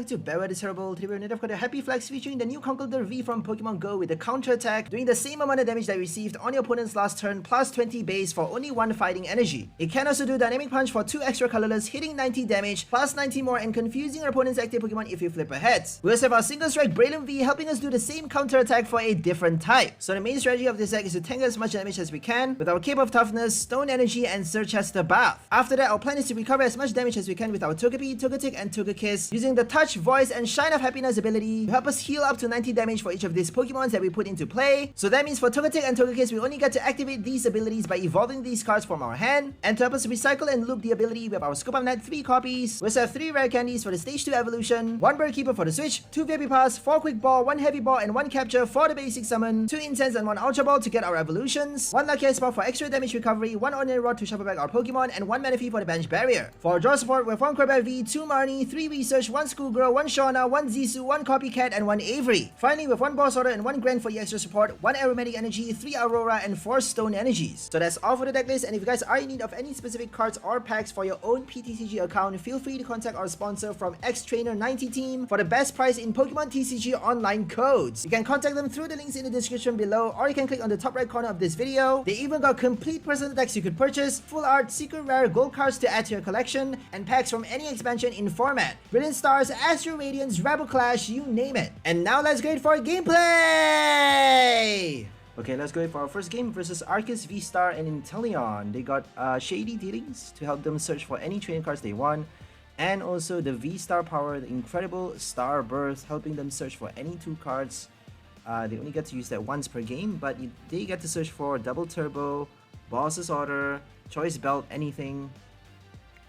to 𝑑𝑻𝑪𝒅𝒂 Happy Flex featuring the new Conkeldurr V from Pokemon Go with a counter attack, doing the same amount of damage that you received on your opponent's last turn, plus 20 base for only 1 fighting energy. It can also do Dynamic Punch for 2 extra colorless, hitting 90 damage, plus 90 more, and confusing your opponent's active Pokemon if you flip ahead. We also have our single strike Breloom V helping us do the same counter attack for a different type. So the main strategy of this deck is to tank as much damage as we can with our Cape of Toughness, Stone Energy, and Circhester Bath. After that, our plan is to recover as much damage as we can with our Togepi, Togetic, and Togekiss, using the Touch, Voice, and Shine of Happiness ability to help us heal up to 90 damage for each of these Pokemons that we put into play. So that means for Togetic and Togekiss, we only get to activate these abilities by evolving these cards from our hand, and to help us recycle and loop the ability, we have our Scoop of Net 3 copies. We also have 3 rare candies for the Stage 2 evolution, 1 Bird Keeper for the switch, 2 VIP Pass, 4 Quick Ball, 1 Heavy Ball, and 1 Capture for the basic summon, 2 Incense and 1 Ultra Ball to get our evolutions, 1 Lucky Ice Ball for extra damage recovery, 1 Ordinary Rod to shuffle back our Pokemon, and 1 Manaphy for the bench barrier. For our draw support, we have 1 Crobat V, 2 Marnie, 3 Research, 1 Schoolgirl, 1 Shauna, 1 Zisu, 1 Copycat, and 1 Avery. Finally, we have 1 Boss Order and 1 Grand for the extra support, 1 Aromatic Energy, 3 Aurora, and 4 Stone Energies. So that's all for the deck list, and if you guys are in need of any specific cards or packs for your own PTCG account, feel free to contact our sponsor from X-Trainer90 team for the best price in Pokemon TCG online codes. You can contact them through the links in the description below, or you can click on the top right corner of this video. They even got complete personal decks you could purchase, full art, secret rare, gold cards to add to your collection, and packs from any expansion in format. Brilliant Stars, Astro Radiance, Rebel Clash, you name it. And now let's go for gameplay! Okay, let's go for our first game versus Arceus, VSTAR, and Intelion. They got Shady Dealings to help them search for any trading cards they want, and also the VSTAR power, the incredible Star Burst, helping them search for any 2 cards. They only get to use that once per game, but they get to search for Double Turbo, Boss's Order, Choice Belt, anything,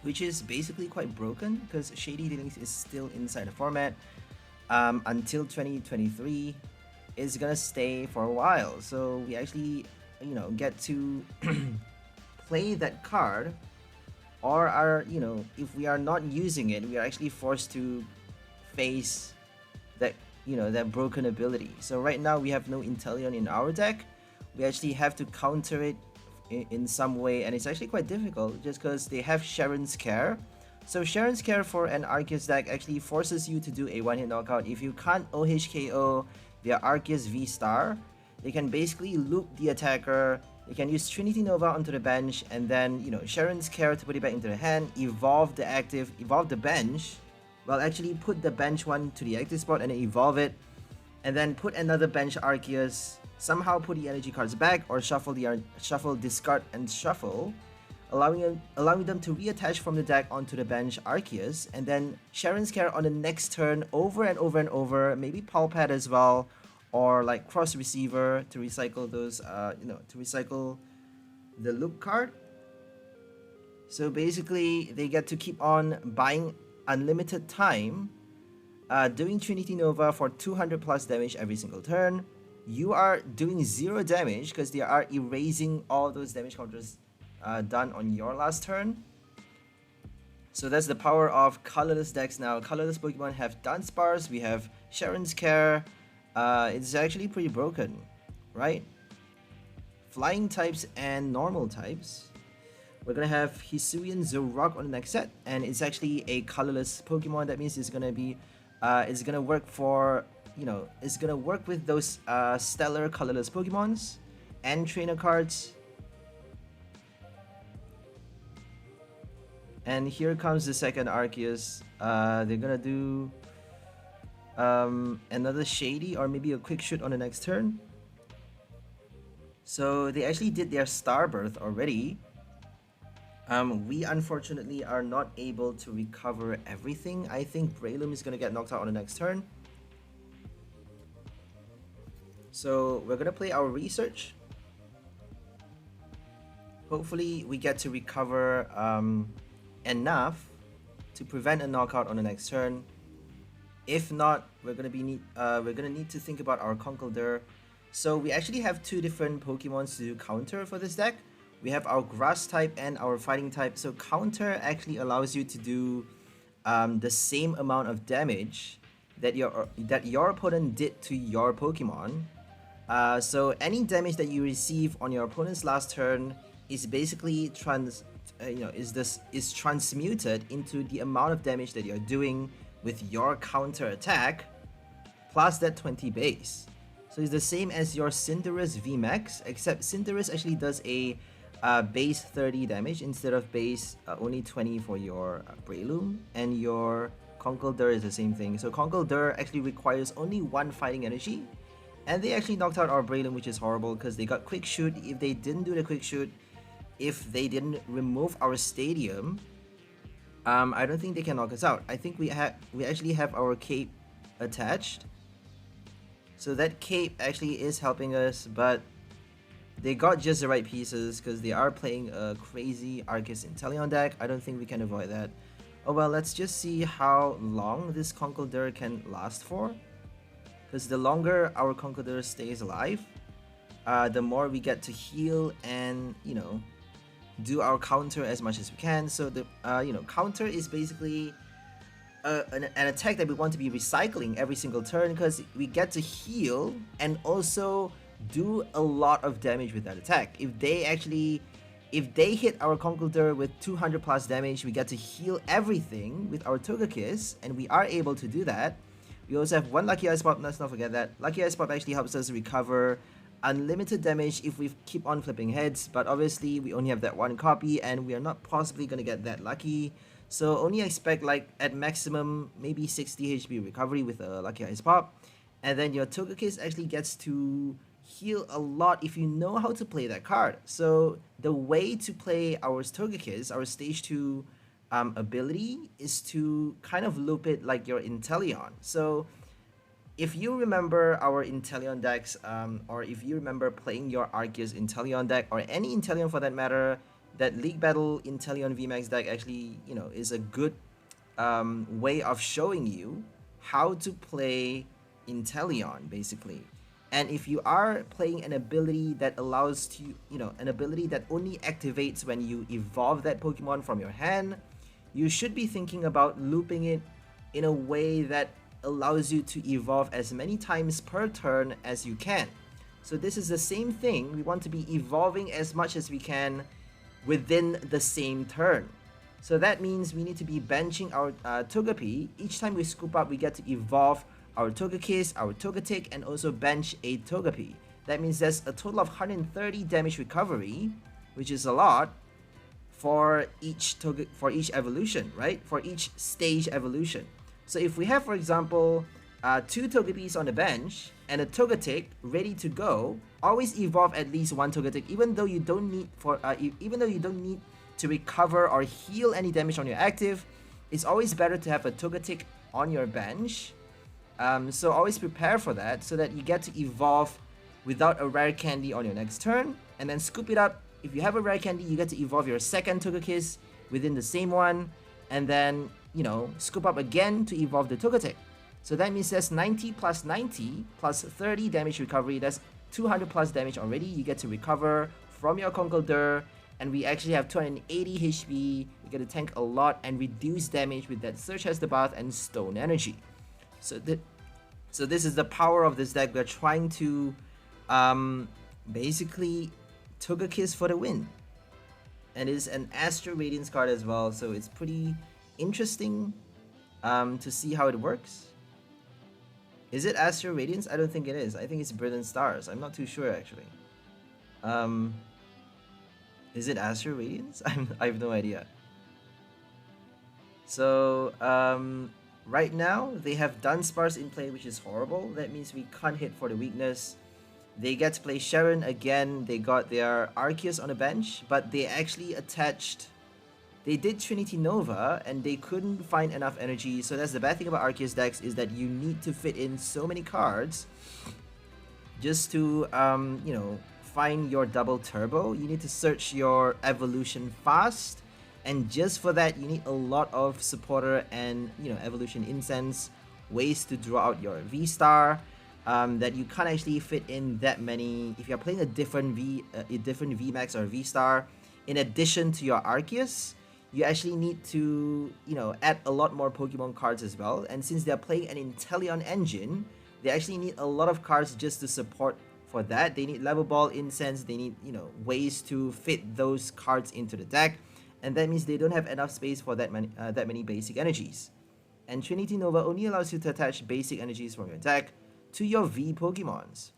which is basically quite broken because Shady Dealings is still inside the format until 2023. Is gonna stay for a while, so we actually, you know, get to play that card, or are, you know, if we are not using it, we are actually forced to face that, you know, that broken ability. So right now we have no Intelion in our deck. We actually have to counter it in some way, and it's actually quite difficult just because they have Sharon's Care. So Sharon's Care for an Arceus deck actually forces you to do a one-hit knockout. If you can't OHKO via Arceus VSTAR, they can basically loop the attacker. They can use Trinity Nova onto the bench, and then, you know, Sharon's Care to put it back into the hand, evolve the bench. Well, actually put the bench one to the active spot and then evolve it, and then put another bench Arceus, somehow put the energy cards back, or shuffle, discard, and shuffle, allowing them to reattach from the deck onto the bench Arceus, and then Sharon's Care on the next turn over and over and over, maybe Pulpad as well, or like Cross Receiver to recycle those, to recycle the loop card. So basically, they get to keep on buying unlimited time, doing Trinity Nova for 200 plus damage every single turn. You are doing 0 damage because they are erasing all those damage counters done on your last turn. So that's the power of colorless decks now. Colorless Pokemon have Dunsparce, we have Sharon's Care. It's actually pretty broken, right? Flying types and normal types. We're gonna have Hisuian Zoroark on the next set, and it's actually a colorless Pokemon. That means it's gonna be, it's gonna work for, you know, it's gonna work with those stellar colorless Pokemons and trainer cards. And here comes the second Arceus. They're gonna do another Shady or maybe a Quick Shoot on the next turn. So they actually did their Star Birth already. We unfortunately are not able to recover everything. I think Breloom is gonna get knocked out on the next turn. So we're gonna play our Research. Hopefully we get to recover enough to prevent a knockout on the next turn. If not, we're gonna need to think about our Conkeldurr. So we actually have 2 different Pokemons to counter for this deck. We have our Grass type and our Fighting type. So counter actually allows you to do the same amount of damage that your opponent did to your Pokemon. So any damage that you receive on your opponent's last turn is basically transmuted into the amount of damage that you're doing with your counter attack plus that 20 base. So it's the same as your Cinderace VMAX, except Cinderace actually does a base 30 damage instead of base only 20 for your Breloom, and your Conkeldurr is the same thing. So Conkeldurr actually requires only 1 fighting energy, and they actually knocked out our Breloom, which is horrible because they got quick shoot. If they didn't do the quick shoot, if they didn't remove our stadium, I don't think they can knock us out. I think we actually have our cape attached, so that cape actually is helping us, but they got just the right pieces because they are playing a crazy Arceus Intelion deck. I don't think we can avoid that. Oh well, let's just see how long this Conkeldurr can last for, because the longer our Conkeldurr stays alive, the more we get to heal and, you know, do our counter as much as we can. So the counter is basically an attack that we want to be recycling every single turn, because we get to heal and also do a lot of damage with that attack. If they hit our Conkeldurr with 200 plus damage, we get to heal everything with our Togekiss, and we are able to do that. We also have one Lucky Ice Pop. Let's not forget that. Lucky Ice Pop actually helps us recover unlimited damage if we keep on flipping heads, but obviously we only have that one copy and we are not possibly going to get that lucky. So only expect, like, at maximum maybe 60 HP recovery with a Lucky Ice Pop. And then your Togekiss actually gets to heal a lot if you know how to play that card. So the way to play our Togekiss, our stage 2 ability, is to kind of loop it like your Intelion. So if you remember our Intelion decks, or if you remember playing your Arceus Intelion deck, or any Intelion for that matter, that League Battle Intelion VMAX deck actually, you know, is a good way of showing you how to play Intelion, basically. And if you are playing an ability that allows to, you know, an ability that only activates when you evolve that Pokemon from your hand, you should be thinking about looping it in a way that allows you to evolve as many times per turn as you can. So this is the same thing. We want to be evolving as much as we can within the same turn. So that means we need to be benching our Togepi. Each time we scoop up, we get to evolve our Togekiss, our Togetic, and also bench a Togepi. That means there's a total of 130 damage recovery, which is a lot for each evolution, right? For each stage evolution. So if we have, for example, 2 Togepis on the bench and a Togetic ready to go, always evolve at least 1 Togetic, even though you don't need to recover or heal any damage on your active. It's always better to have a Togetic on your bench. So always prepare for that, so that you get to evolve without a rare candy on your next turn, and then scoop it up. If you have a rare candy, you get to evolve your second Togekiss within the same one, and then, you know, scoop up again to evolve the Togetic. So that means that's 90 plus 90 plus 30 damage recovery. That's 200 plus damage already. You get to recover from your Conkeldurr, and we actually have 280 HP. You get to tank a lot and reduce damage with that Circhester and Stone Energy. So this is the power of this deck. We're trying to basically Togekiss for the win. And it's an Astral Radiance card as well, so it's pretty interesting to see how it works. Is it Astral Radiance? I don't think it is. I think it's Brilliant Stars. I'm not too sure, actually. Is it Astral Radiance? I have no idea. So right now they have Dunsparce in play, which is horrible. That means we can't hit for the weakness. They get to play Sharon again. They got their Arceus on the bench, but they actually attached... They did Trinity Nova, and they couldn't find enough energy. So that's the bad thing about Arceus decks, is that you need to fit in so many cards just to, you know, find your double turbo. You need to search your evolution fast, and just for that, you need a lot of supporter and, you know, evolution incense, ways to draw out your VSTAR. That you can't actually fit in that many. If you're playing a different VMAX or VSTAR, in addition to your Arceus, you actually need to, you know, add a lot more Pokemon cards as well. And since they're playing an Intelion engine, they actually need a lot of cards just to support for that. They need Level Ball, Incense, they need, you know, ways to fit those cards into the deck. And that means they don't have enough space for that many basic energies. and Trinity Nova only allows you to attach basic energies from your deck to your V Pokemons.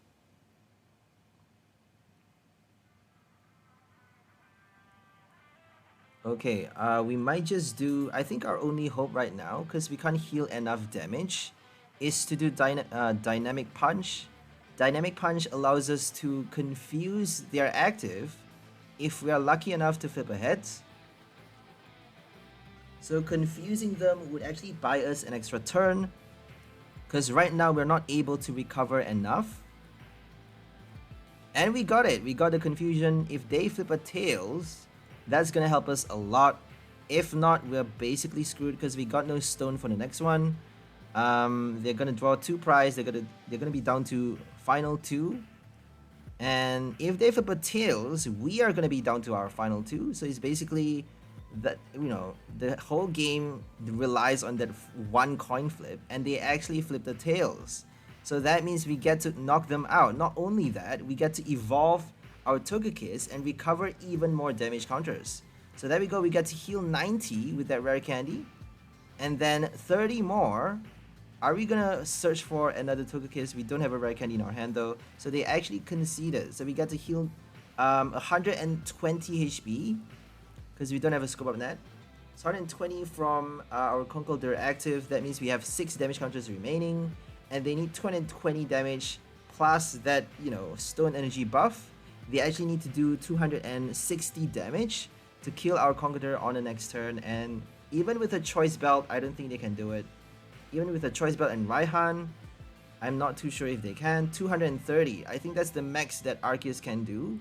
Okay, we might just do, I think our only hope right now, because we can't heal enough damage, is to do Dynamic Punch. Dynamic Punch allows us to confuse their active if we are lucky enough to flip a head. So confusing them would actually buy us an extra turn, because right now we're not able to recover enough. And we got it, we got the confusion. If they flip a Tails, that's gonna help us a lot. If not, we're basically screwed because we got no stone for the next one. They're gonna draw 2 prize. They're gonna be down to final 2. And if they flip a Tails, we are gonna be down to our final 2. So it's basically that, you know, the whole game relies on that one coin flip, and they actually flip the Tails. So that means we get to knock them out. Not only that, we get to evolve our Togekiss and recover even more damage counters. So there we go, we get to heal 90 with that rare candy, and then 30 more. Are we gonna search for another Togekiss? We don't have a rare candy in our hand though, so they actually conceded. So we get to heal 120 HP because we don't have a scope up net. So 120 from our Conkeldurr active. That means we have 6 damage counters remaining, and they need 220 damage plus that, you know, stone energy buff. They actually need to do 260 damage to kill our Conkeldurr on the next turn, and even with a Choice Belt, I don't think they can do it. Even with a Choice Belt and Raihan, I'm not too sure if they can. 230, I think that's the max that Arceus can do.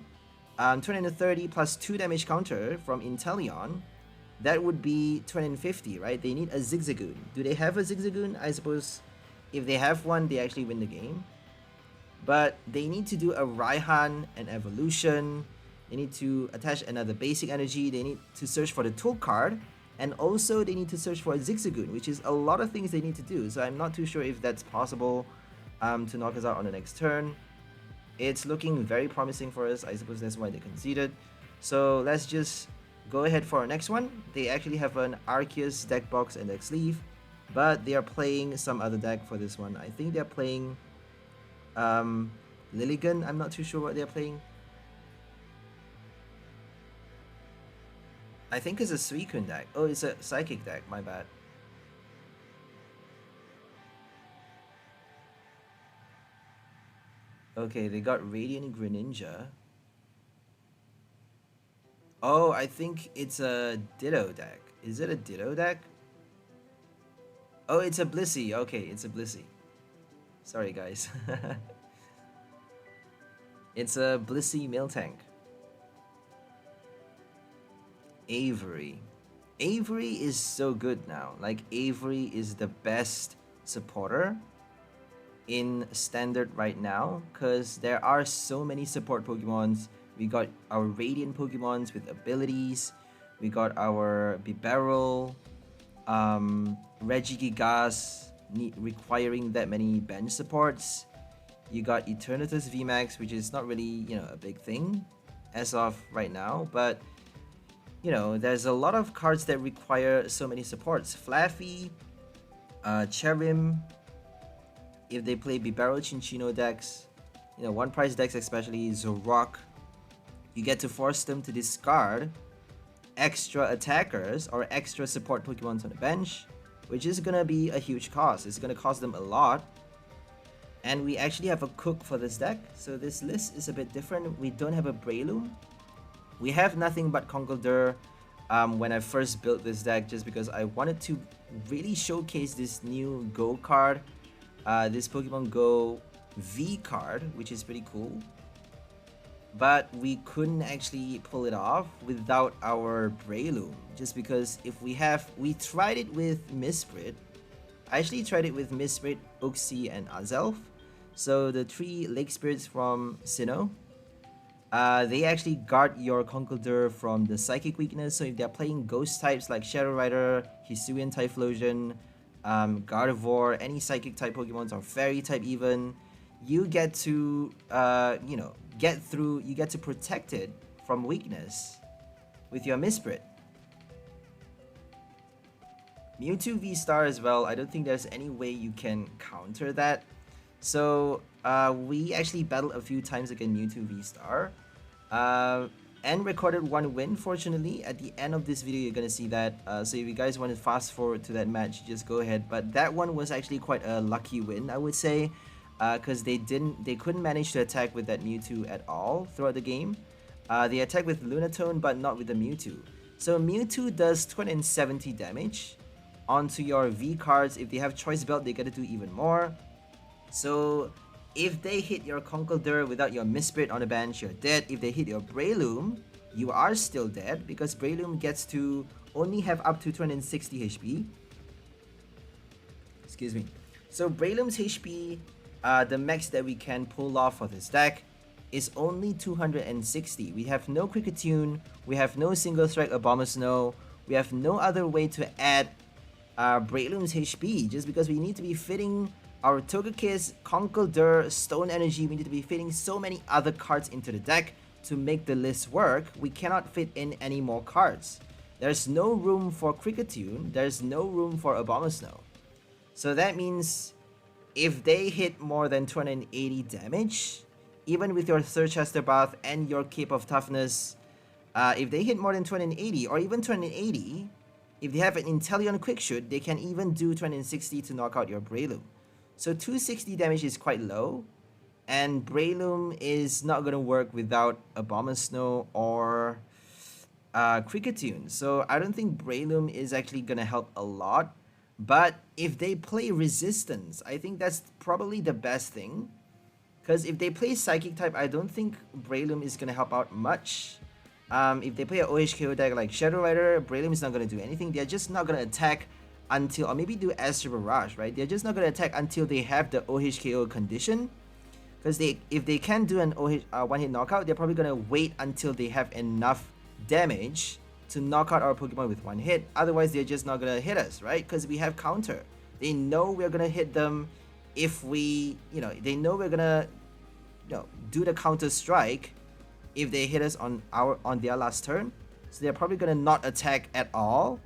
230 plus 2 damage counter from Intelion, that would be 250, right? They need a Zigzagoon. Do they have a Zigzagoon? I suppose if they have one, they actually win the game. But they need to do a Raihan, an evolution. They need to attach another basic energy. They need to search for the tool card. And also they need to search for a Zigzagoon, which is a lot of things they need to do. So I'm not too sure if that's possible to knock us out on the next turn. It's looking very promising for us. I suppose that's why they conceded. So let's just go ahead for our next one. They actually have an Arceus deck box and deck sleeve, but they are playing some other deck for this one. I think they're playing Lilligant. I'm not too sure what they're playing. I think it's a Suicune deck. Oh, it's a Psychic deck, my bad. Okay, they got Radiant Greninja. Oh, I think it's a Ditto deck. Is it a Ditto deck? Oh, it's a Blissey. Okay, it's a Blissey. Sorry, guys. It's a Blissey Miltank. Avery. Avery is so good now. Like, Avery is the best supporter in standard right now, because there are so many support Pokemons. We got our Radiant Pokemons with abilities. We got our Bibarel, Regigigas requiring that many bench supports. You got Eternatus VMAX, which is not really, you know, a big thing as of right now, but you know, there's a lot of cards that require so many supports. Flaffy, Cherim, if they play Bibarel Chinchino decks, you know, one price decks especially, Zorok, you get to force them to discard extra attackers or extra support Pokemons on the bench, which is gonna be a huge cost. It's gonna cost them a lot. And we actually have a cook for this deck, so this list is a bit different. We don't have a Breloom. We have nothing but Conkeldurr when I first built this deck, just because I wanted to really showcase this new Go card, this Pokemon Go V card, which is pretty cool. But we couldn't actually pull it off without our Breloom, just because if we tried it with 𝑪𝒅𝒄. I actually tried it with 𝑪𝒅𝒄, Uxie, and Azelf. So the 3 Lake Spirits from Sinnoh. They actually guard your Conkeldurr from the Psychic weakness, so if they're playing Ghost types like Shadow Rider, Hisuian Typhlosion, Gardevoir, any Psychic type Pokemons, or Fairy type even, you get to, you know, get through, you get to protect it from weakness with your 𝑪𝒅𝒄. Mewtwo V-Star as well. I don't think there's any way you can counter that. So we actually battled a few times against Mewtwo V-Star. And recorded one win, fortunately. At the end of this video, you're gonna see that. So if you guys want to fast forward to that match, just go ahead. But that one was actually quite a lucky win, I would say, because they couldn't manage to attack with that Mewtwo at all throughout the game. They attacked with Lunatone, but not with the Mewtwo. So Mewtwo does 270 damage onto your V cards. If they have Choice Belt, they get to do even more. So if they hit your Conkeldurr without your Mesprit on the bench, you're dead. If they hit your Breloom, you are still dead because Breloom gets to only have up to 260 HP. Excuse me. So Breloom's HP, the max that we can pull off for this deck, is only 260. We have no Kricketune, we have no single strike Abomasnow, we have no other way to add Breloom's HP just because we need to be fitting our Togekiss, Conkeldurr, Stone Energy. We need to be fitting so many other cards into the deck to make the list work. We cannot fit in any more cards. There's no room for Kricketune, there's no room for Abomasnow. So that means if they hit more than 280 damage, even with your circhester buff and your Cape of Toughness, if they hit more than 280 or even 280, if they have an Intelion Quick Shoot, they can even do 260 to knock out your Breloom. So 260 damage is quite low, and Breloom is not going to work without Abomasnow or Kricketune. So I don't think Breloom is actually going to help a lot. But if they play Resistance, I think that's probably the best thing. Because if they play Psychic type, I don't think Breloom is going to help out much. If they play an OHKO deck like Shadow Rider, Breloom is not going to do anything. They're just not going to attack until, or maybe do Astral Barrage, right? They're just not going to attack until they have the OHKO condition. Because if they can do an one-hit knockout, they're probably going to wait until they have enough damage to knock out our Pokemon with one hit. Otherwise, they're just not going to hit us, right? Because we have counter. They know we're going to hit them if we, they know we're going to, do the counter strike if they hit us on their last turn. So they're probably going to not attack at all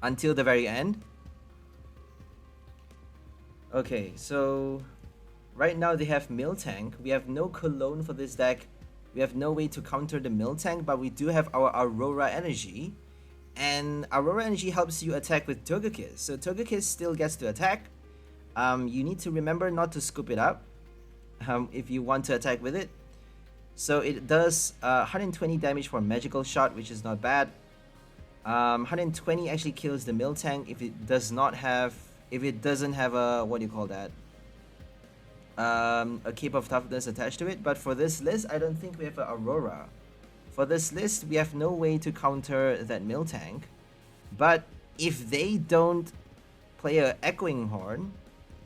until the very end. Okay, so right now they have Miltank. We have no Cologne for this deck. We have no way to counter the Miltank, but we do have our Aurora Energy. And Aurora Energy helps you attack with Togekiss. So Togekiss still gets to attack. You need to remember not to scoop it up if you want to attack with it. So it does 120 damage for Magical Shot, which is not bad. 120 actually kills the Miltank if it doesn't have a, what do you call that? A Cape of Toughness attached to it. But for this list, I don't think we have an Aurora. For this list, we have no way to counter that Miltank. But if they don't play a Echoing Horn,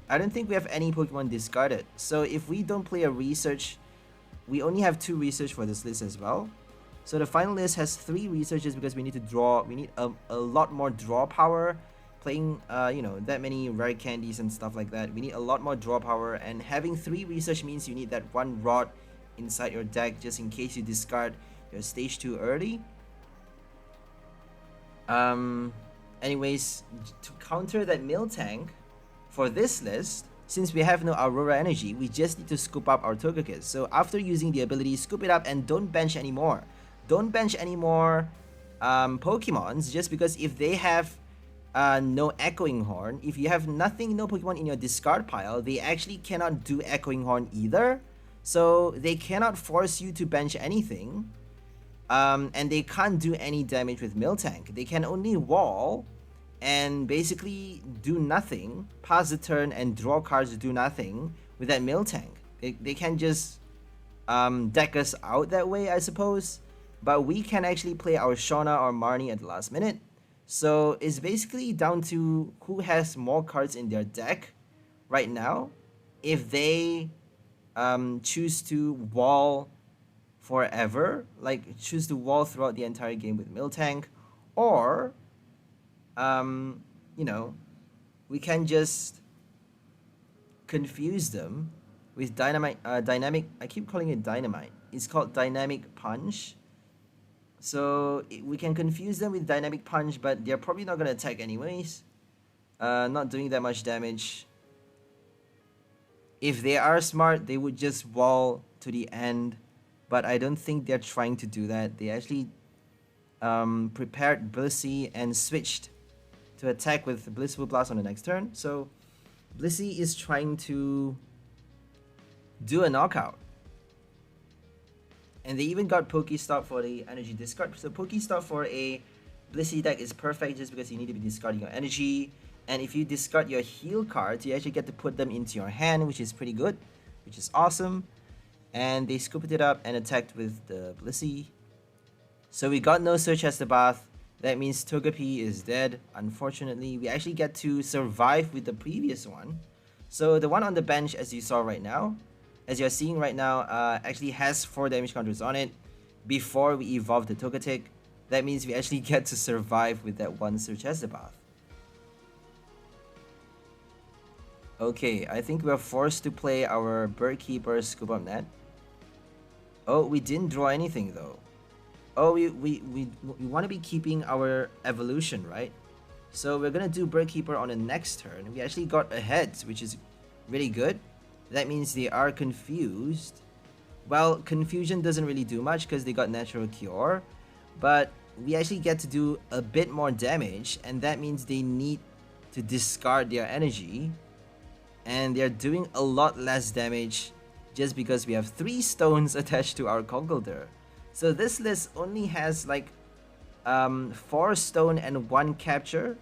I don't think we have any Pokemon discarded. So if we don't play a Research, we only have 2 Research for this list as well. So the final list has 3 Researches because we need to draw. We need a lot more draw power. Playing, that many rare candies and stuff like that. We need a lot more draw power. And having 3 Research means you need that 1 Rod inside your deck just in case you discard your stage 2 early. Anyways, to counter that Miltank for this list, since we have no Aurora Energy, we just need to scoop up our Togekiss. So after using the ability, scoop it up and don't bench anymore. Don't bench any more Pokemons just because if they have no Echoing Horn, if you have no Pokemon in your discard pile, they actually cannot do Echoing Horn either. So they cannot force you to bench anything. And they can't do any damage with Miltank. They can only wall and basically do nothing, pass the turn and draw cards to do nothing with that Miltank. They can just deck us out that way, I suppose. But we can actually play our Shauna or Marnie at the last minute. So it's basically down to who has more cards in their deck right now. If they choose to wall forever, like choose to wall throughout the entire game with Miltank, or we can just confuse them with dynamic. I keep calling it dynamite. It's called Dynamic Punch. So we can confuse them with Dynamic Punch, but they're probably not going to attack anyways. Not doing that much damage. If they are smart, they would just wall to the end. But I don't think they're trying to do that. They actually prepared Blissey and switched to attack with Blissful Blast on the next turn. So Blissey is trying to do a knockout. And they even got Pokestop for the energy discard. So Pokestop for a Blissey deck is perfect just because you need to be discarding your energy. And if you discard your heal cards, you actually get to put them into your hand, which is pretty good, which is awesome. And they scooped it up and attacked with the Blissey. So we got no Circhester Bath. That means Togepi is dead, unfortunately. We actually get to survive with the previous one. So the one on the bench, as you saw right now, as you're seeing right now, actually has 4 damage counters on it before we evolve the Togetic. That means we actually get to survive with that one Circhester Bath. Okay, I think we're forced to play our Birdkeeper Scoop Up Net. Oh, we didn't draw anything though. Oh, we want to be keeping our evolution, right? So we're gonna do Birdkeeper on the next turn. We actually got ahead, which is really good. That means they are confused. Well, confusion doesn't really do much because they got Natural Cure, but we actually get to do a bit more damage, and that means they need to discard their energy, and they're doing a lot less damage just because we have 3 stones attached to our Conkeldurr. So this list only has like 4 stone and 1 capture.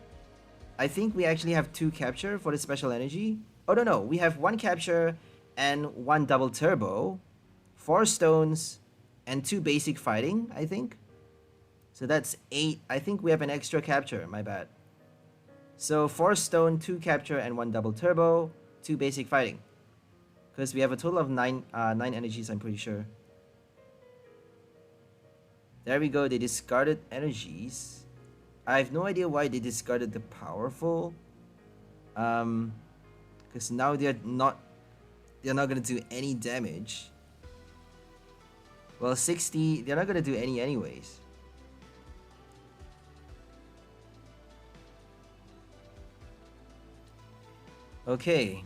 I think we actually have 2 capture for the special energy. Oh no, we have 1 capture and 1 double turbo, 4 stones and 2 basic fighting, I think. So that's 8. I think we have an extra capture, my bad. So 4 stone, 2 capture and 1 double turbo, 2 basic fighting. Because we have a total of 9 energies, I'm pretty sure. There we go, they discarded energies. I have no idea why they discarded the powerful. Because now they're not gonna do any damage. Well, 60, they're not gonna do any anyways. Okay.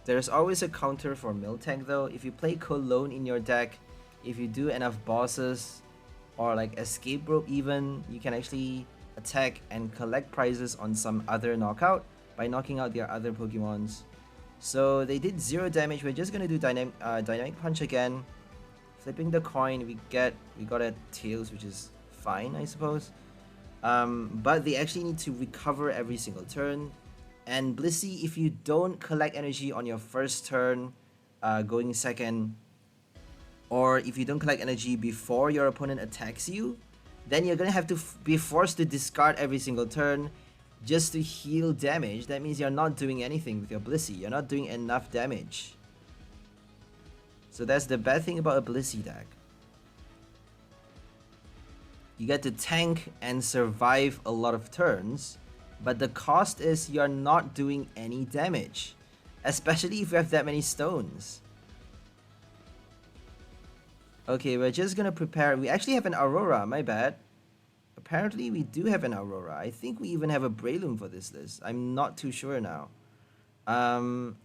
There's always a counter for Miltank though. If you play Cologne in your deck, if you do enough bosses, or like Escape Rope even, you can actually attack and collect prizes on some other knockout by knocking out their other Pokemons. So they did 0 damage. We're just gonna do Dynamic Punch again. Flipping the coin, we got a Tails, which is fine, I suppose. But they actually need to recover every single turn. And Blissey, if you don't collect energy on your first turn, going second, or if you don't collect energy before your opponent attacks you, then you're gonna have to be forced to discard every single turn just to heal damage. That means you're not doing anything with your Blissey. You're not doing enough damage. So that's the bad thing about a Blissey deck. You get to tank and survive a lot of turns, but the cost is you're not doing any damage, especially if you have that many stones. Okay, we're just gonna prepare. We actually have an Aurora, my bad. Apparently we do have an Aurora. I think we even have a Breloom for this list. I'm not too sure now.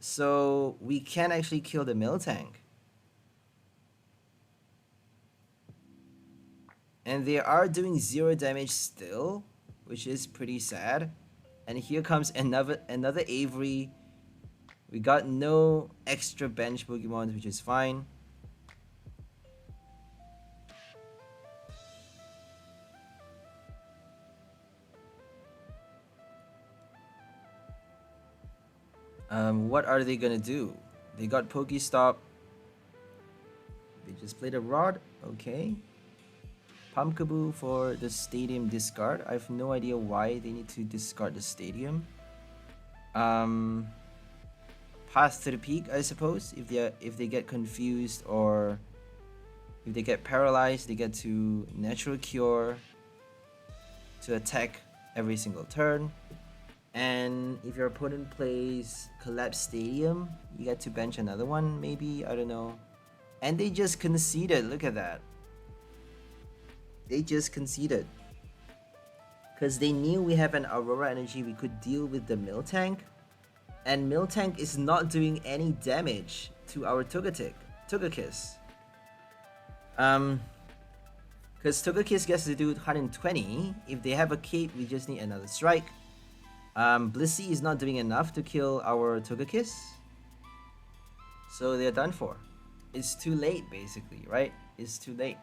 So we can actually kill the Miltank. And they are doing 0 damage still, which is pretty sad. And here comes another Avery. We got no extra bench Pokemon, which is fine. What are they gonna do? They got Pokestop. They just played a Rod. Okay. Pumpkaboo for the Stadium discard. I have no idea why they need to discard the Stadium. Path to the Peak, I suppose. If they get confused or if they get paralyzed, they get to Natural Cure to attack every single turn. And if your opponent plays Collapse Stadium, you get to bench another one, maybe, I don't know. And they just conceded, look at that. They just conceded. Because they knew we have an Aurora Energy, we could deal with the Miltank. And Miltank is not doing any damage to our Togekiss. Because Togekiss gets to do 120. If they have a cape, we just need another strike. Blissey is not doing enough to kill our Togekiss. So they're done for. It's too late, basically, right? It's too late.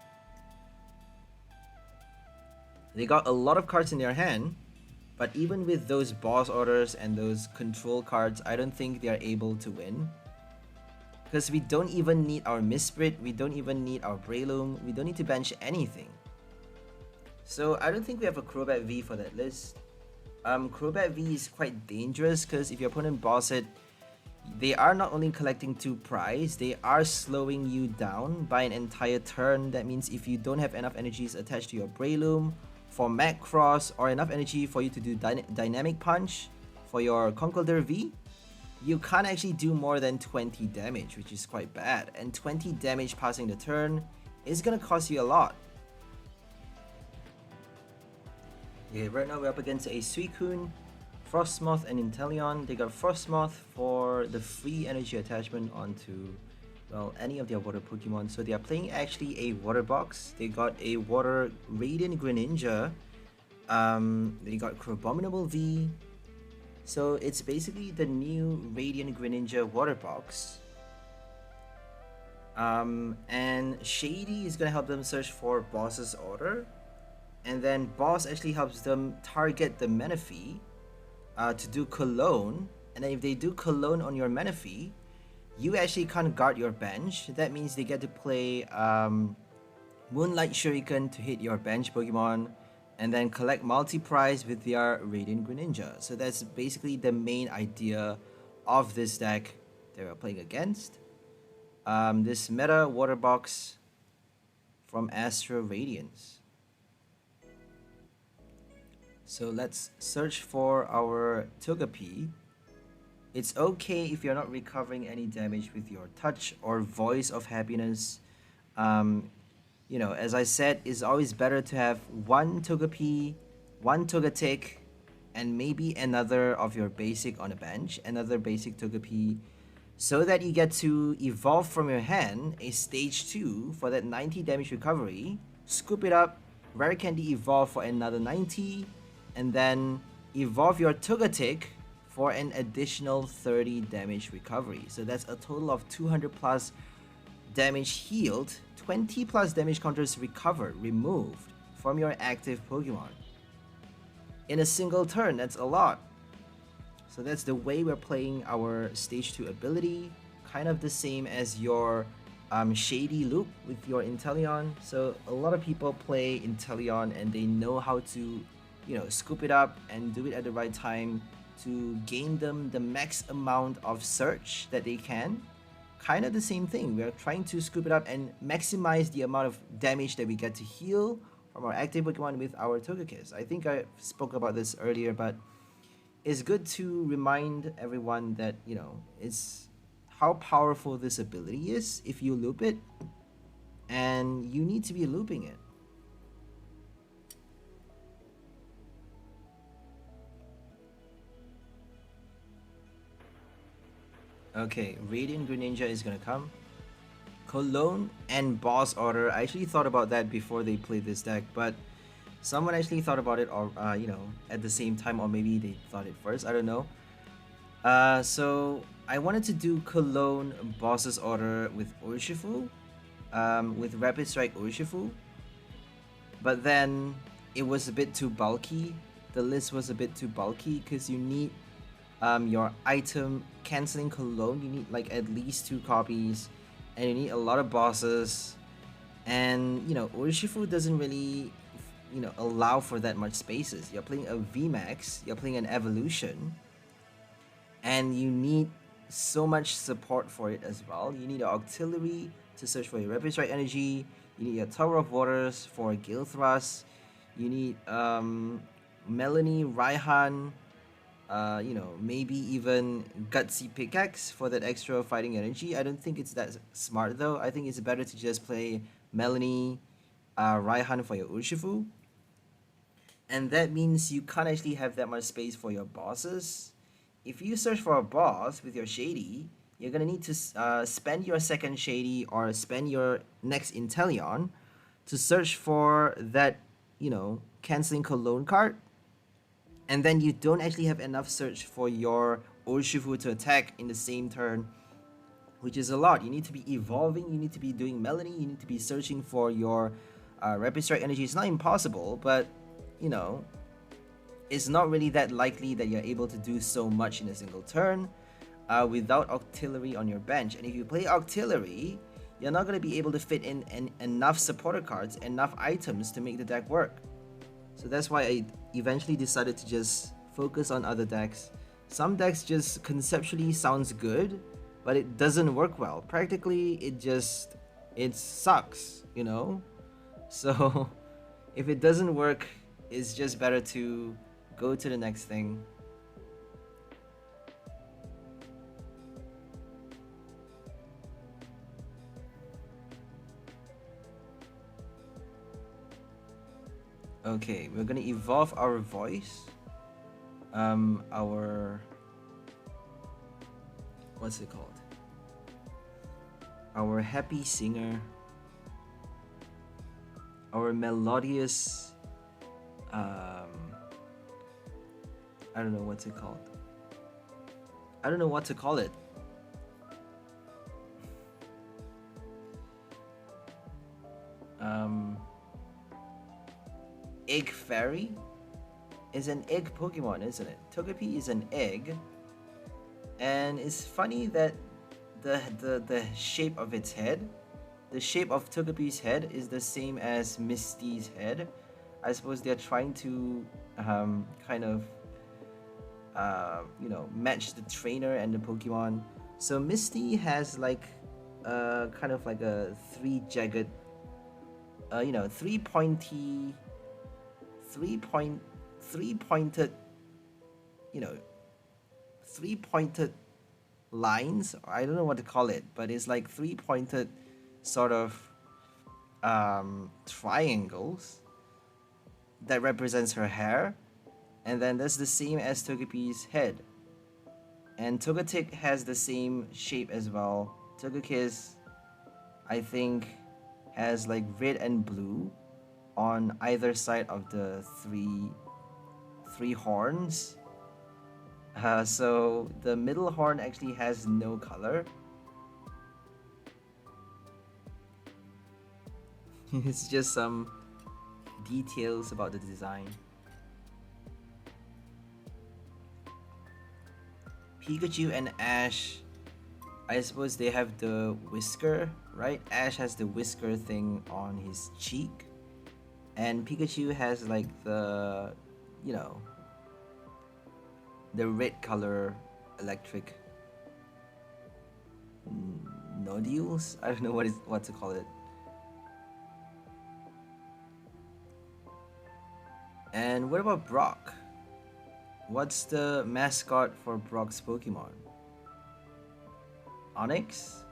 They got a lot of cards in their hand, but even with those boss orders and those control cards, I don't think they are able to win. Because we don't even need our 𝑪𝒐𝒅𝒄, we don't even need our Breloom, we don't need to bench anything. So I don't think we have a Crobat V for that list. Crobat V is quite dangerous because if your opponent boss it, they are not only collecting 2 prize, they are slowing you down by an entire turn. That means if you don't have enough energies attached to your Breloom for Macross or enough energy for you to do Dynamic Punch for your Conkeldurr V, you can't actually do more than 20 damage, which is quite bad. And 20 damage passing the turn is gonna cost you a lot. Okay, right now we're up against a Suicune, Frostmoth, and Intelion. They got Frostmoth for the free energy attachment onto, well, any of their water Pokemon. So they are playing actually a water box. They got a water Radiant Greninja. They got Crabominable V. So it's basically the new Radiant Greninja water box. And Shady is gonna help them search for boss's order. And then boss actually helps them target the Manaphy to do Cologne. And then if they do Cologne on your Manaphy, you actually can't guard your bench. That means they get to play Moonlight Shuriken to hit your bench Pokemon, and then collect multi-prize with their Radiant Greninja. So that's basically the main idea of this deck that we're playing against. This meta water box from Astro Radiance. So let's search for our Togepi. It's okay if you're not recovering any damage with your touch or voice of happiness. You know, as I said, it's always better to have one Togepi, one Togetic, and maybe another of your basic on the bench, another basic Togepi, so that you get to evolve from your hand a stage 2 for that 90 damage recovery, scoop it up, Rare Candy evolve for another 90, and then evolve your Togetic for an additional 30 damage recovery. So that's a total of 200 plus damage healed, 20 plus damage counters recovered, removed from your active Pokemon. In a single turn, that's a lot. So that's the way we're playing our stage 2 ability, kind of the same as your Shady loop with your Intelion. So a lot of people play Intelion and they know how to, you know, scoop it up and do it at the right time to gain them the max amount of search that they can. Kind of the same thing. We are trying to scoop it up and maximize the amount of damage that we get to heal from our active Pokemon with our Togekiss. I think I spoke about this earlier, but it's good to remind everyone that, you know, it's how powerful this ability is if you loop it, and you need to be looping it. Okay, Radiant Greninja is gonna come. Cologne and boss order. I actually thought about that before they played this deck, but someone actually thought about it, or you know, at the same time, or maybe they thought it first. I don't know. So I wanted to do Cologne boss's order with Urshifu, with Rapid Strike Urshifu, but then it was a bit too bulky. The list was a bit too bulky because you need your item canceling Cologne. You need like at least 2 copies, and you need a lot of bosses, and you know, Urshifu doesn't really, you know, allow for that much spaces. You're playing a VMAX, you're playing an evolution, and you need so much support for it as well. You need an auxiliary to search for your Rapid Strike energy, you need your Tower of Waters for Gale Thrust, you need Melanie, Raihan, You know, maybe even Gutsy Pickaxe for that extra fighting energy. I don't think it's that smart though. I think it's better to just play Melanie, Raihan for your Urshifu. And that means you can't actually have that much space for your bosses. If you search for a boss with your Shady, you're gonna need to spend your second Shady or spend your next Intelion to search for that, you know, canceling Cologne card, and then you don't actually have enough search for your Urshifu to attack in the same turn, which is a lot. You need to be evolving, you need to be doing Melanie, you need to be searching for your Rapid Strike energy. It's not impossible, but, you know, it's not really that likely that you're able to do so much in a single turn without Octillery on your bench. And if you play Octillery, you're not going to be able to fit in enough supporter cards, enough items to make the deck work. So that's why I eventually decided to just focus on other decks. Some decks just conceptually sounds good, but it doesn't work well. Practically, it sucks, you know? So if it doesn't work, it's just better to go to the next thing. Okay, we're gonna evolve our voice. Our... what's it called? Our happy singer. Our melodious... I don't know what's it called. I don't know what to call it. Egg Fairy is an egg Pokemon, isn't it? Togepi is an egg, and it's funny that the shape of its head, the shape of Togepi's head is the same as Misty's head. I suppose they're trying to kind of you know, match the trainer and the Pokemon. So Misty has like kind of like a three-pointed, you know, three-pointed lines. I don't know what to call it, but it's like three-pointed sort of triangles that represents her hair, and then that's the same as Togepi's head. And Togetic has the same shape as well. Togekiss, I think, has like red and blue on either side of the three horns. So the middle horn actually has no color. It's just some details about the design. Pikachu and Ash, I suppose they have the whisker, right? Ash has the whisker thing on his cheek, and Pikachu has like the, you know, the red color electric nodules. I don't know what to call it. And what about Brock? What's the mascot for Brock's Pokemon? Onix?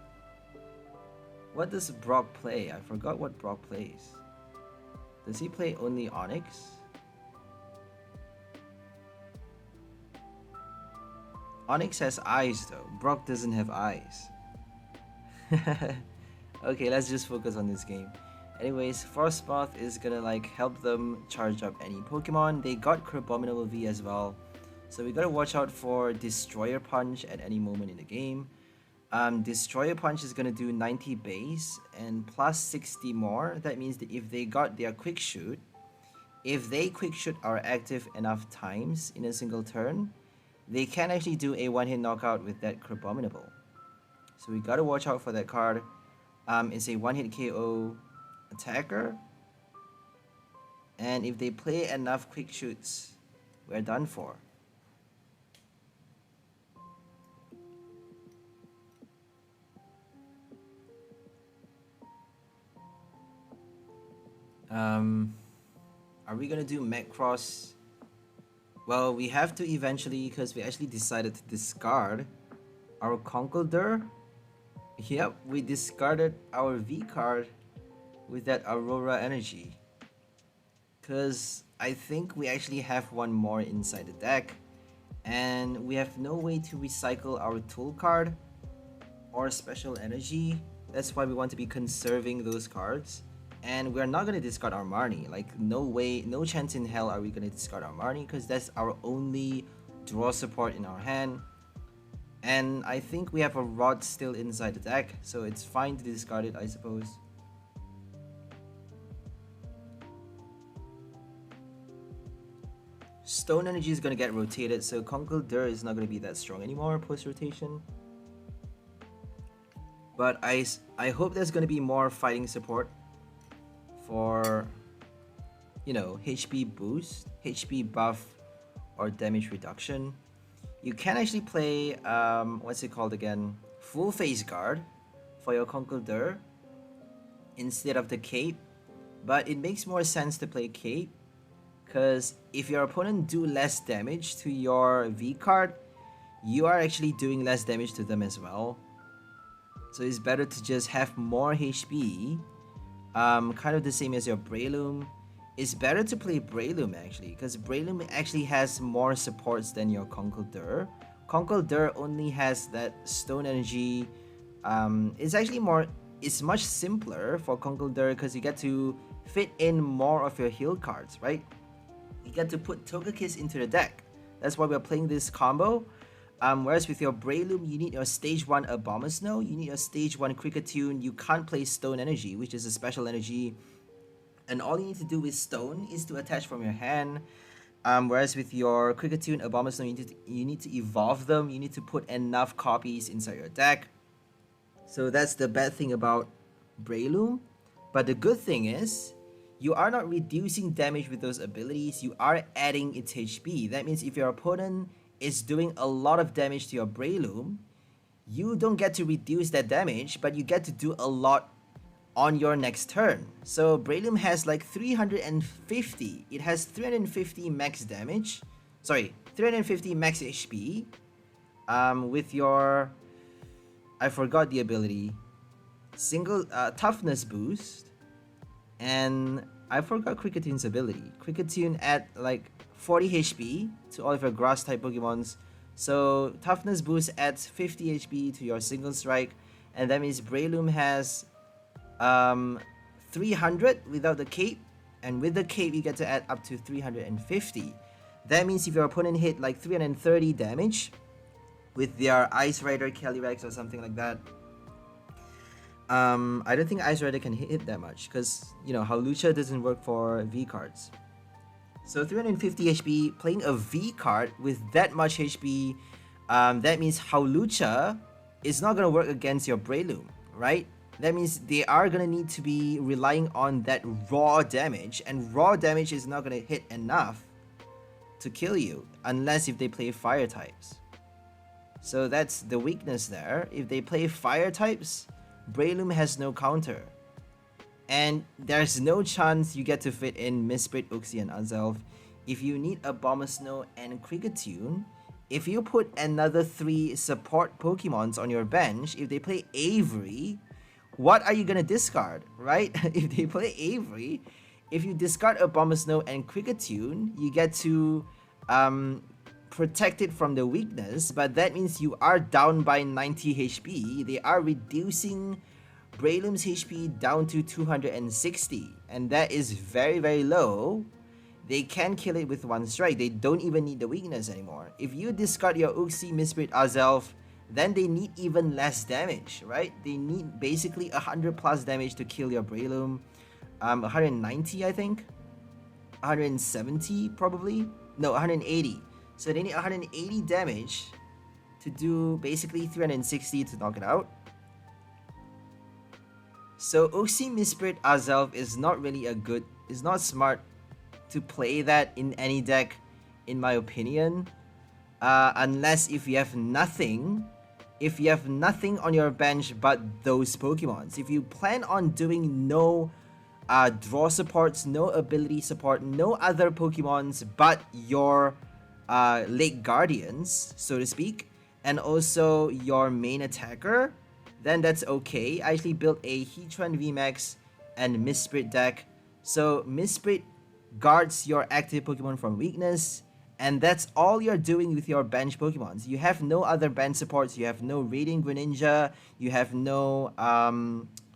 What does Brock play? I forgot what Brock plays. Does he play only Onix? Onix has eyes though. Brock doesn't have eyes. Okay, let's just focus on this game. Anyways, Frostmoth is gonna like help them charge up any Pokemon. They got Crobat V as well, so we gotta watch out for Destroyer Punch at any moment in the game. Destroyer Punch is gonna do 90 base and plus 60 more. That means that if they got their Quick Shoot, if they Quick Shoot are active enough times in a single turn, they can actually do a one-hit knockout with that Crobat. So we gotta watch out for that card. It's a one-hit KO attacker, and if they play enough Quick Shoots, we're done for. Are we gonna do Macross Well, we have to eventually, because we actually decided to discard our Conkeldurr. Yep, we discarded our V card with that Aurora energy. Because I think we actually have one more inside the deck. And we have no way to recycle our tool card or special energy. That's why we want to be conserving those cards. And we're not going to discard our Marnie. Like, no way, no chance in hell are we going to discard our Marnie, because that's our only draw support in our hand. And I think we have a Rod still inside the deck, so it's fine to discard it, I suppose. Stone energy is going to get rotated, so Conkeldurr is not going to be that strong anymore post-rotation. But I hope there's going to be more fighting support for, you know, HP boost, HP buff, or damage reduction. You can actually play, what's it called again? Full Face Guard for your Conkeldurr instead of the Cape. But it makes more sense to play Cape, because if your opponent do less damage to your V card, you are actually doing less damage to them as well. So it's better to just have more HP, kind of the same as your Breloom. It's better to play Breloom actually, because Breloom actually has more supports than your Conkeldurr. Conkeldurr only has that stone energy. It's actually it's much simpler for Conkeldurr because you get to fit in more of your heal cards, right? You get to put Togekiss into the deck. That's why we're playing this combo. Whereas with your Breloom, you need your stage 1 𝑑𝑻𝑪𝑮𝑶, you need your stage 1 Kricketune, you can't play Stone Energy, which is a special energy. And all you need to do with Stone is to attach from your hand. Whereas with your Kricketune, 𝑑𝑚𝑪𝑮𝑶, you need to evolve them, you need to put enough copies inside your deck. So that's the bad thing about Breloom. But the good thing is, you are not reducing damage with those abilities, you are adding its HP. That means if your opponent is doing a lot of damage to your Breloom, you don't get to reduce that damage, but you get to do a lot on your next turn. So Breloom has like 350. It has 350 max damage. Sorry, 350 max HP. With your, I forgot the ability, single toughness boost, and I forgot Kricketune's ability. Kricketune add like 40 HP to all of your grass type Pokemons. So toughness boost adds 50 HP to your single strike, and that means Breloom has 300 without the cape, and with the cape you get to add up to 350. That means if your opponent hit like 330 damage with their Ice Rider, Calyrex, or something like that, I don't think Ice Rider can hit that much, because, you know, 𝐿𝑚𝑪𝒁 doesn't work for V cards. So 350 HP, playing a V card with that much HP, that means 𝑗𝐿𝑚𝑪𝒁 is not going to work against your Breloom, right? That means they are going to need to be relying on that raw damage, and raw damage is not going to hit enough to kill you, unless if they play fire types. So that's the weakness there. If they play fire types, Breloom has no counter. And there's no chance you get to fit in 𝑪𝒅𝒅𝒔, Uxie, and Azelf. If you need a Abomasnow and Kricketune, if you put another 3 support Pokemons on your bench, if they play Avery, what are you gonna discard, right? If they play Avery, if you discard Abomasnow and Kricketune, you get to protect it from the weakness, but that means you are down by 90 HP. They are reducing Breloom's HP down to 260, and that is very, very low. They can kill it with one strike. They don't even need the weakness anymore. If you discard your Uxie, 𝑪𝒅𝒅𝒔, Azelf, then they need even less damage, right? They need basically 100 plus damage to kill your Breloom. 190, I think. 170, probably. No, 180. So they need 180 damage to do basically 360 to knock it out. So Uxie, 𝑪𝒅𝒅𝒔, Azelf is not really it's not smart to play that in any deck, in my opinion. Unless if you have nothing on your bench but those Pokemons. If you plan on doing no draw supports, no ability support, no other Pokemons but your late guardians, so to speak, and also your main attacker, then that's okay. I actually built a Heatran VMAX and 𝑪𝒐𝒅𝒄 deck. So 𝑪𝒐𝒅𝒄 guards your active Pokemon from weakness, and that's all you're doing with your bench Pokemons. You have no other bench supports. You have no Radiant Greninja. You have no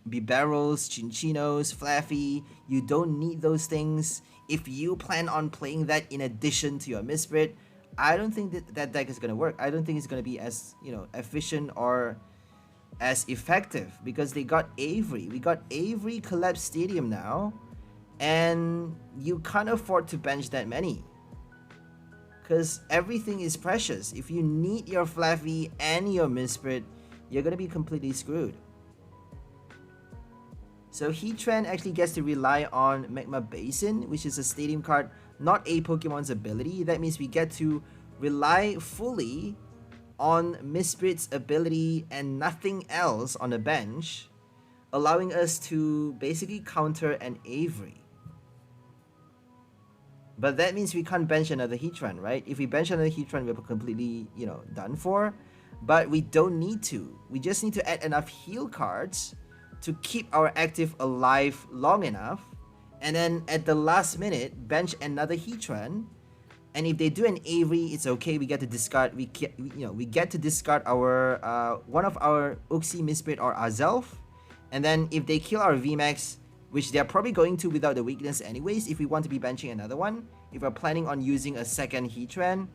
Bibarels, Chinchinos, Flaffy. You don't need those things. If you plan on playing that in addition to your 𝑪𝒐𝒅𝒄, I don't think that deck is going to work. I don't think it's going to be as, efficient or as effective, because they got Avery. We got Avery Collapse Stadium now, and you can't afford to bench that many, because everything is precious. If you need your Flaffy and your 𝑪𝒐𝒅𝒄, you're going to be completely screwed. So Heatran actually gets to rely on Magma Basin, which is a stadium card, not a Pokemon's ability. That means we get to rely fully on 𝑪𝒐𝒅𝒄's ability and nothing else on the bench, allowing us to basically counter an Avery. But that means we can't bench another Heatran, right? If we bench another Heatran, we're completely, done for. But we don't need to. We just need to add enough heal cards to keep our active alive long enough, and then at the last minute bench another Heatran. And if they do an Avery, it's okay. We get to discard. We get to discard our one of our Uxie, 𝑪𝒐𝒅𝒄, or Azelf. And then if they kill our VMAX, which they're probably going to without the weakness anyways, if we want to be benching another one, if we're planning on using a second Heatran,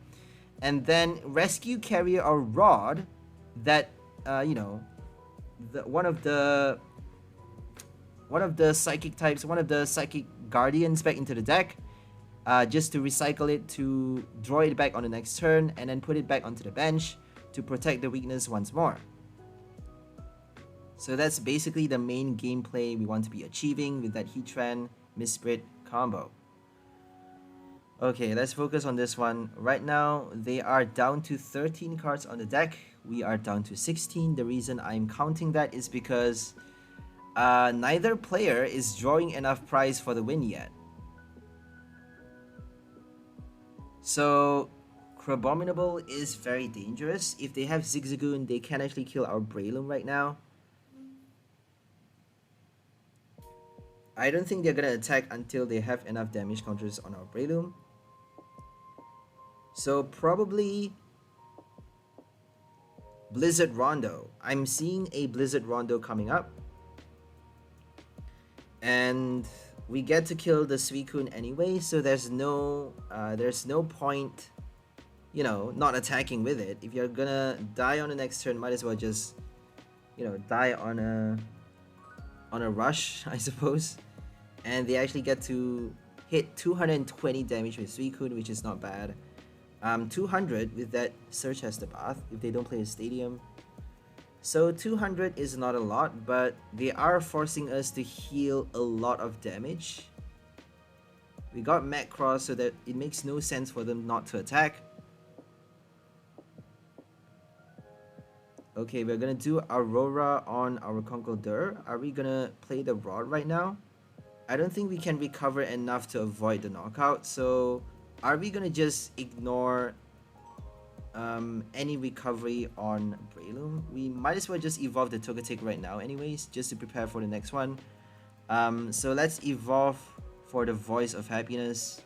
and then rescue carrier or Rod, that one of the psychic types, one of the psychic guardians back into the deck, just to recycle it, to draw it back on the next turn, and then put it back onto the bench to protect the weakness once more. So that's basically the main gameplay we want to be achieving with that Heatran 𝑪𝒐𝒅𝒄 combo. Okay, let's focus on this one. Right now, they are down to 13 cards on the deck. We are down to 16. The reason I'm counting that is because neither player is drawing enough prize for the win yet. So Crabominable is very dangerous. If they have Zigzagoon, they can actually kill our Breloom right now. I don't think they're gonna attack until they have enough damage counters on our Breloom. So probably Blizzard Rondo. I'm seeing a Blizzard Rondo coming up, and we get to kill the Suicune anyway, so there's no point, not attacking with it. If you're gonna die on the next turn, might as well just, die on a rush, I suppose. And they actually get to hit 220 damage with Suicune, which is not bad. 200 with that circhester path if they don't play a stadium. So 200 is not a lot, but they are forcing us to heal a lot of damage. We got Macross, so that it makes no sense for them not to attack. Okay, we're gonna do Aurora on our Conkeldurr. Are we gonna play the Rod right now? I don't think we can recover enough to avoid the knockout, so are we gonna just ignore any recovery on Breloom? We might as well just evolve the Togekiss right now anyways, just to prepare for the next one. So let's evolve for the Voice of Happiness,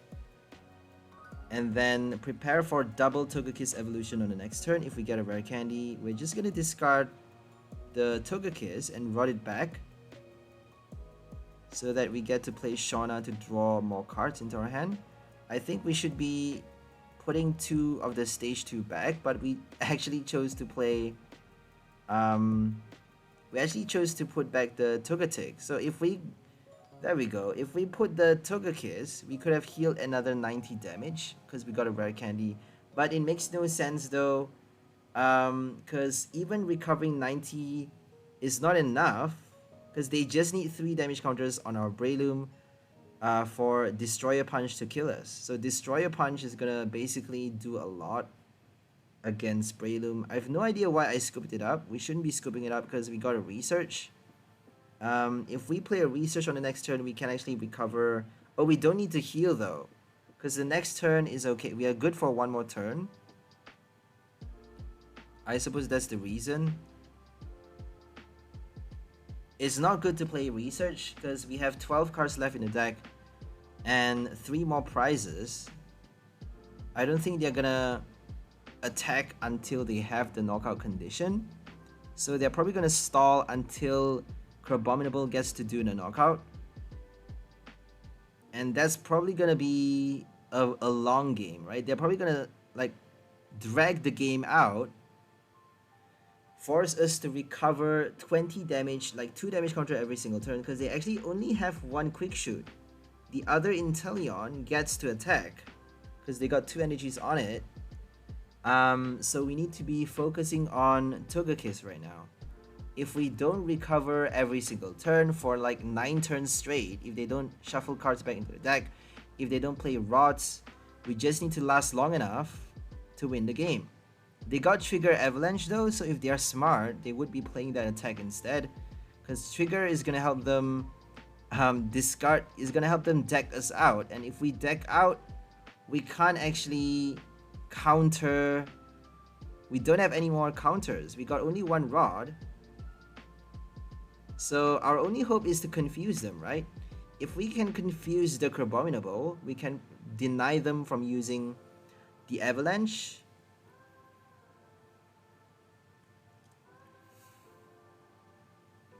and then prepare for double Togekiss evolution on the next turn. If we get a rare candy, we're just gonna discard the Togekiss and rot it back, so that we get to play Shauna to draw more cards into our hand. I think we should be putting 2 of the stage 2 back, but we actually chose to play we actually chose to put back the Togekiss. So if we, there we go, if we put the Togekiss, we could have healed another 90 damage because we got a rare candy. But it makes no sense though, because even recovering 90 is not enough, because they just need 3 damage counters on our Breloom for Destroyer Punch to kill us. So Destroyer Punch is gonna basically do a lot against Breloom. I have no idea why I scooped it up. We shouldn't be scooping it up because we got a research. If we play a research on the next turn, we can actually recover. Oh, we don't need to heal though. Because the next turn is okay. We are good for one more turn. I suppose that's the reason. It's not good to play Research because we have 12 cards left in the deck and 3 more prizes. I don't think they're gonna attack until they have the knockout condition. So they're probably gonna stall until Crabominable gets to do the knockout. And that's probably gonna be a long game, right? They're probably gonna like drag the game out, force us to recover 20 damage, like 2 damage counter every single turn, because they actually only have 1 quick shoot. The other Intelion gets to attack because they got 2 energies on it. So we need to be focusing on Togekiss right now. If we don't recover every single turn for like 9 turns straight, if they don't shuffle cards back into the deck, if they don't play Rots, we just need to last long enough to win the game. They got Trigger Avalanche though, so if they are smart, they would be playing that attack instead, because Trigger is gonna help them deck us out, and if we deck out, we can't actually counter. We don't have any more counters. We got only 1 Rod. So our only hope is to confuse them, right? If we can confuse the Crabominable, we can deny them from using the Avalanche.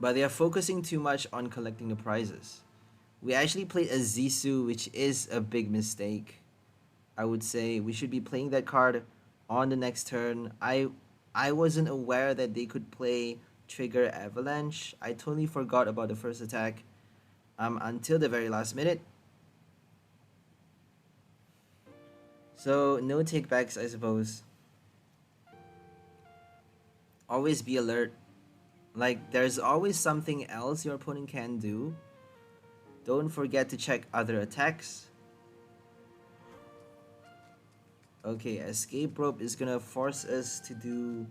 But they are focusing too much on collecting the prizes. We actually played a Zisu, which is a big mistake. I would say we should be playing that card on the next turn. I wasn't aware that they could play Trigger Avalanche. I totally forgot about the first attack until the very last minute. So no takebacks, I suppose. Always be alert. Like, there's always something else your opponent can do. Don't forget to check other attacks. Okay, Escape Rope is gonna force us to do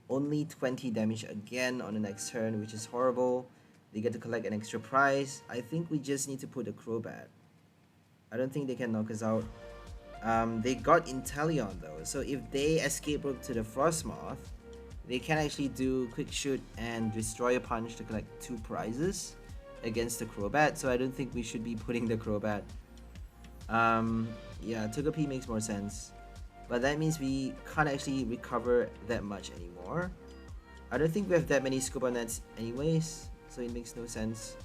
only 20 damage again on the next turn, which is horrible. They get to collect an extra prize. I think we just need to put a Crobat. I don't think they can knock us out. They got Intelion though, so if they Escape Rope to the Frostmoth, they can actually do Quick Shoot and Destroy a Punch to collect 2 prizes against the Crobat, so I don't think we should be putting the Crobat. Yeah, Togepi makes more sense, but that means we can't actually recover that much anymore. I don't think we have that many Scuba Nets anyways, so it makes no sense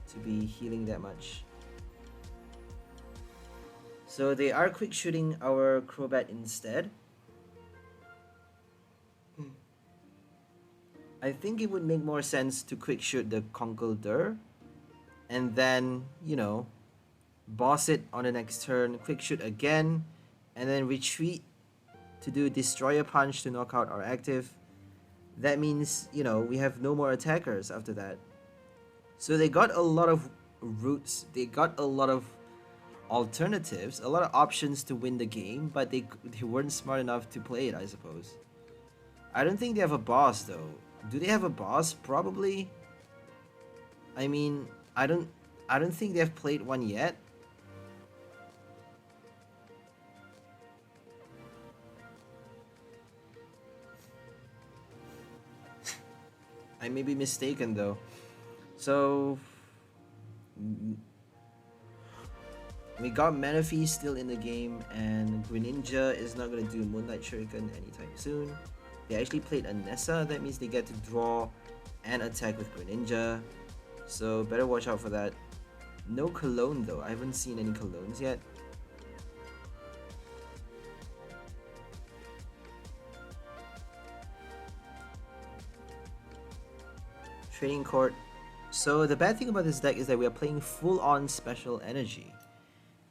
to be healing that much. So they are Quick Shooting our Crobat instead. I think it would make more sense to Quick Shoot the Conkeldurr and then, you know, boss it on the next turn, Quick Shoot again, and then retreat to do Destroy a Punch to knock out our active. That means, you know, we have no more attackers after that. So they got a lot of routes, they got a lot of alternatives, a lot of options to win the game, but they weren't smart enough to play it, I suppose. I don't think they have a boss though. Do they have a boss? Probably. I mean, I don't think they have played one yet. I may be mistaken though. So we got Manaphy still in the game, and Greninja is not gonna do Moonlight Shuriken anytime soon. They actually played a Nessa, that means they get to draw and attack with Greninja. So better watch out for that. No Cologne though, I haven't seen any Colognes yet. Trading Court. So the bad thing about this deck is that we are playing full on special energy.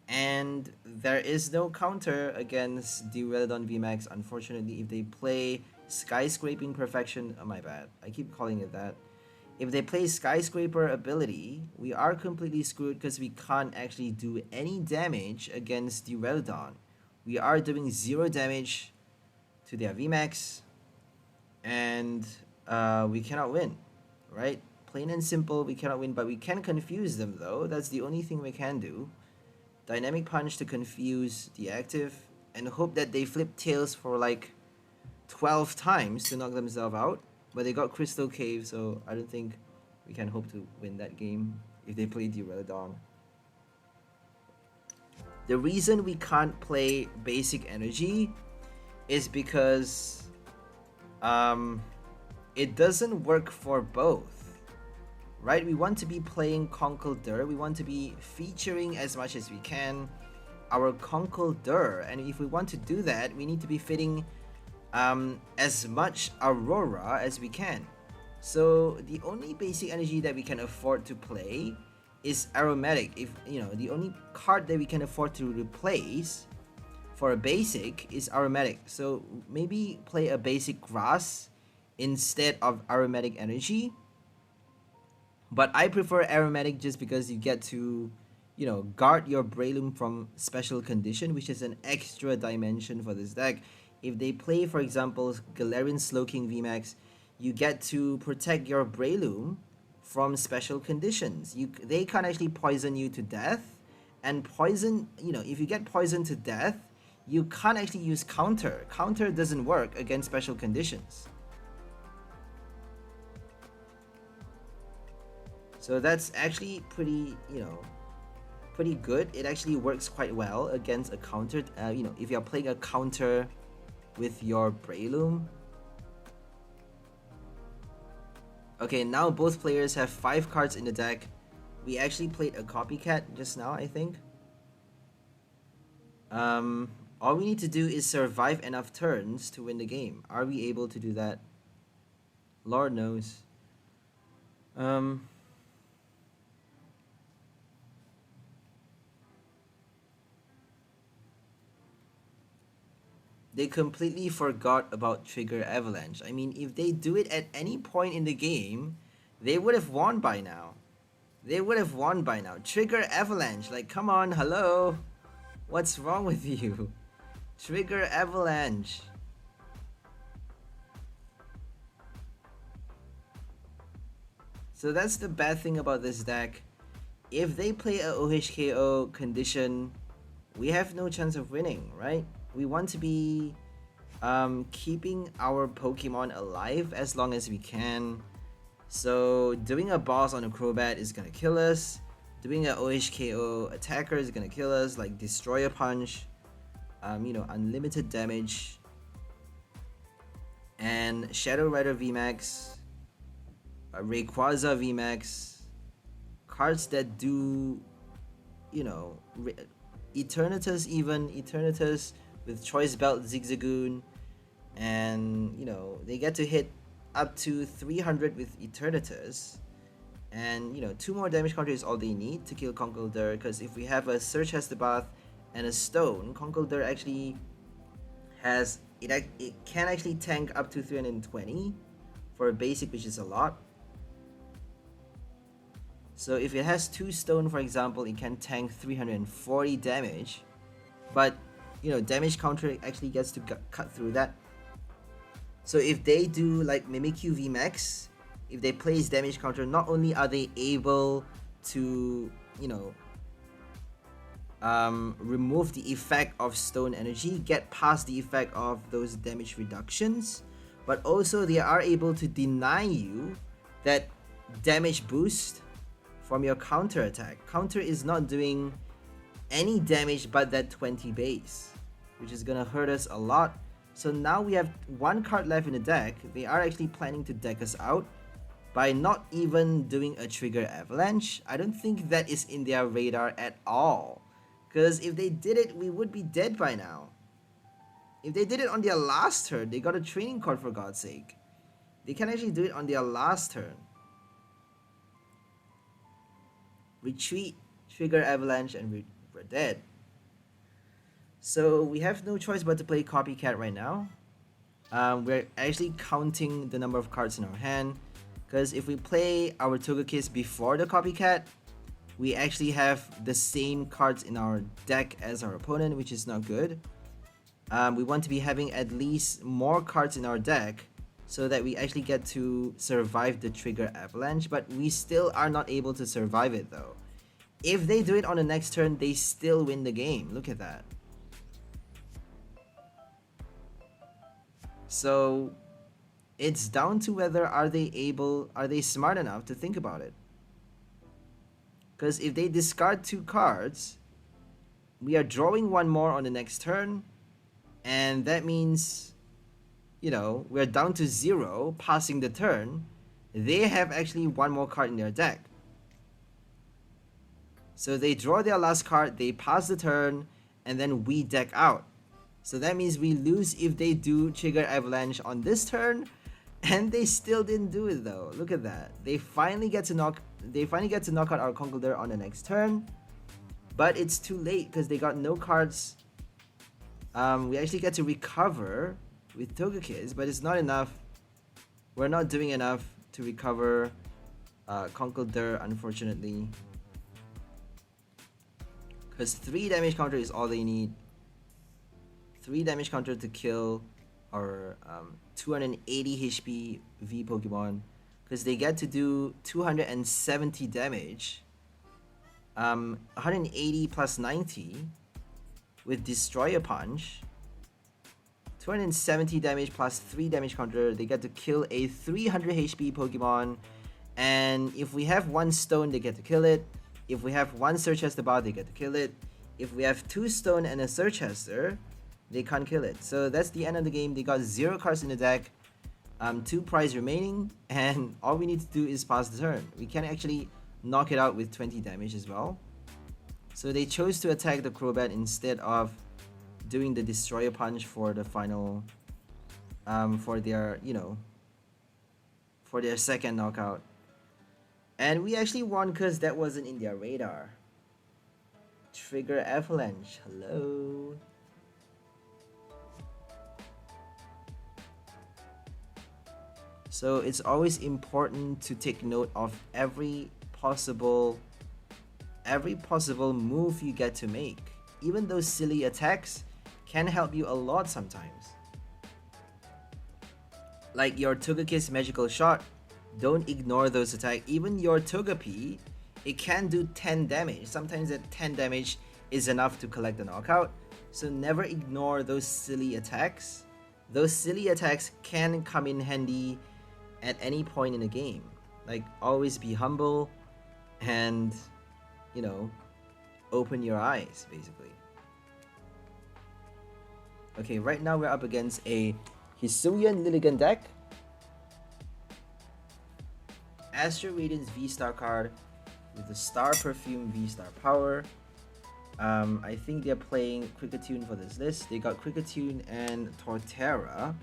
And there is no counter against Duraludon VMAX, unfortunately. If they play Skyscraping Perfection, oh my bad, I keep calling it that. If they play Skyscraper ability, we are completely screwed because we can't actually do any damage against Duraludon. We are doing 0 damage to their VMAX, and we cannot win, right? Plain and simple, we cannot win, but we can confuse them though. That's the only thing we can do. Dynamic Punch to confuse the active, and hope that they flip tails for like 12 times to knock themselves out. But they got Crystal Cave, so I don't think we can hope to win that game if they play Duraludon. The reason we can't play Basic Energy is because it doesn't work for both, right? We want to be playing Conkeldurr, we want to be featuring as much as we can our Conkeldurr, and if we want to do that, we need to be fitting as much Aurora as we can. So the only Basic Energy that we can afford to play is Aromatic. If you know, the only card that we can afford to replace for a basic is Aromatic. So maybe play a basic Grass instead of Aromatic Energy. But I prefer Aromatic just because you get to, you know, guard your Breloom from special condition, which is an extra dimension for this deck. If they play, for example, Galarian Slowking VMAX, you get to protect your Breloom from special conditions. They can't actually poison you to death, and poison, you know, if you get poisoned to death, you can't actually use counter. Counter doesn't work against special conditions. So that's actually pretty, you know, pretty good. It actually works quite well against a counter, you know, if you're playing a counter with your Breloom. Okay, now both players have 5 cards in the deck. We actually played a copycat just now, I think. All we need to do is survive enough turns to win the game. Are we able to do that? Lord knows. They completely forgot about Trigger Avalanche. I mean, if they do it at any point in the game, they would have won by now. They would have won by now. Trigger Avalanche, like, come on, hello? What's wrong with you? Trigger Avalanche. So that's the bad thing about this deck. If they play a OHKO condition, we have no chance of winning, right? We want to be keeping our Pokemon alive as long as we can. So doing a boss on a Crobat is gonna kill us. Doing an OHKO attacker is gonna kill us, like Destroyer Punch, you know, unlimited damage, and Shadow Rider VMAX, Rayquaza VMAX, cards that do, you know, Eternatus, even Eternatus with Choice Belt Zigzagoon, and you know, they get to hit up to 300 with Eternatus, and you know, 2 more damage counter is all they need to kill Conkeldurr, because if we have a Surchester and a Stone, Conkeldurr actually has it can actually tank up to 320 for a basic, which is a lot. So if it has 2 Stone, for example, it can tank 340 damage, but you know, damage counter actually gets to cut through that. So if they do like Mimikyu VMAX, if they place damage counter, not only are they able to, you know, remove the effect of Stone Energy, get past the effect of those damage reductions, but also they are able to deny you that damage boost from your counter attack. Counter is not doing any damage but that 20 base, which is gonna hurt us a lot. So now we have 1 card left in the deck. They are actually planning to deck us out by not even doing a Trigger Avalanche. I don't think that is in their radar at all, because if they did it, we would be dead by now. If they did it on their last turn, they got a training card, for God's sake. They can actually do it on their last turn. Retreat, Trigger Avalanche, and we're dead. So we have no choice but to play Copycat right now. We're actually counting the number of cards in our hand, because if we play our Togekiss before the Copycat, we actually have the same cards in our deck as our opponent, which is not good. We want to be having at least more cards in our deck so that we actually get to survive the Trigger Avalanche, but we still are not able to survive it though. If they do it on the next turn, they still win the game. Look at that. So it's down to whether are they smart enough to think about it. Because if they discard 2 cards, we are drawing 1 more on the next turn, and that means, you know, we're down to 0 passing the turn. They have actually 1 more card in their deck. So they draw their last card, they pass the turn, and then we deck out. So that means we lose if they do trigger Avalanche on this turn, and they still didn't do it though. Look at that. They finally get to knock out our Conkeldurr on the next turn, but it's too late because they got no cards. We actually get to recover with Togekiss, but it's not enough. We're not doing enough to recover Conkeldurr, unfortunately. Because 3 damage counter is all they need. 3 damage counter to kill our 280 HP V Pokemon. Because they get to do 270 damage. 180 plus 90 with Destroyer Punch. 270 damage plus 3 damage counter. They get to kill a 300 HP Pokemon. And if we have 1 stone, they get to kill it. If we have 1 circhester bar, they get to kill it. If we have 2 stone and a circhester, they can't kill it. So that's the end of the game. They got 0 cards in the deck, 2 prize remaining, and all we need to do is pass the turn. We can actually knock it out with 20 damage as well. So they chose to attack the Crobat instead of doing the Destroyer Punch for the final, for their, you know, for their second knockout. And we actually won because that wasn't in their radar. Trigger Avalanche, hello. So it's always important to take note of every possible move you get to make. Even those silly attacks can help you a lot sometimes. Like your Togekiss magical shot, don't ignore those attacks. Even your Togepi, it can do 10 damage. Sometimes that 10 damage is enough to collect the knockout. So never ignore those silly attacks. Those silly attacks can come in handy at any point in the game. Like, always be humble and, you know, open your eyes, basically. Okay, right now we're up against a Hisuian Lilligant deck. Astro Radiance V-Star card with the Star Perfume V-Star power. I think they're playing Kricketune for this list. They got Kricketune and Torterra.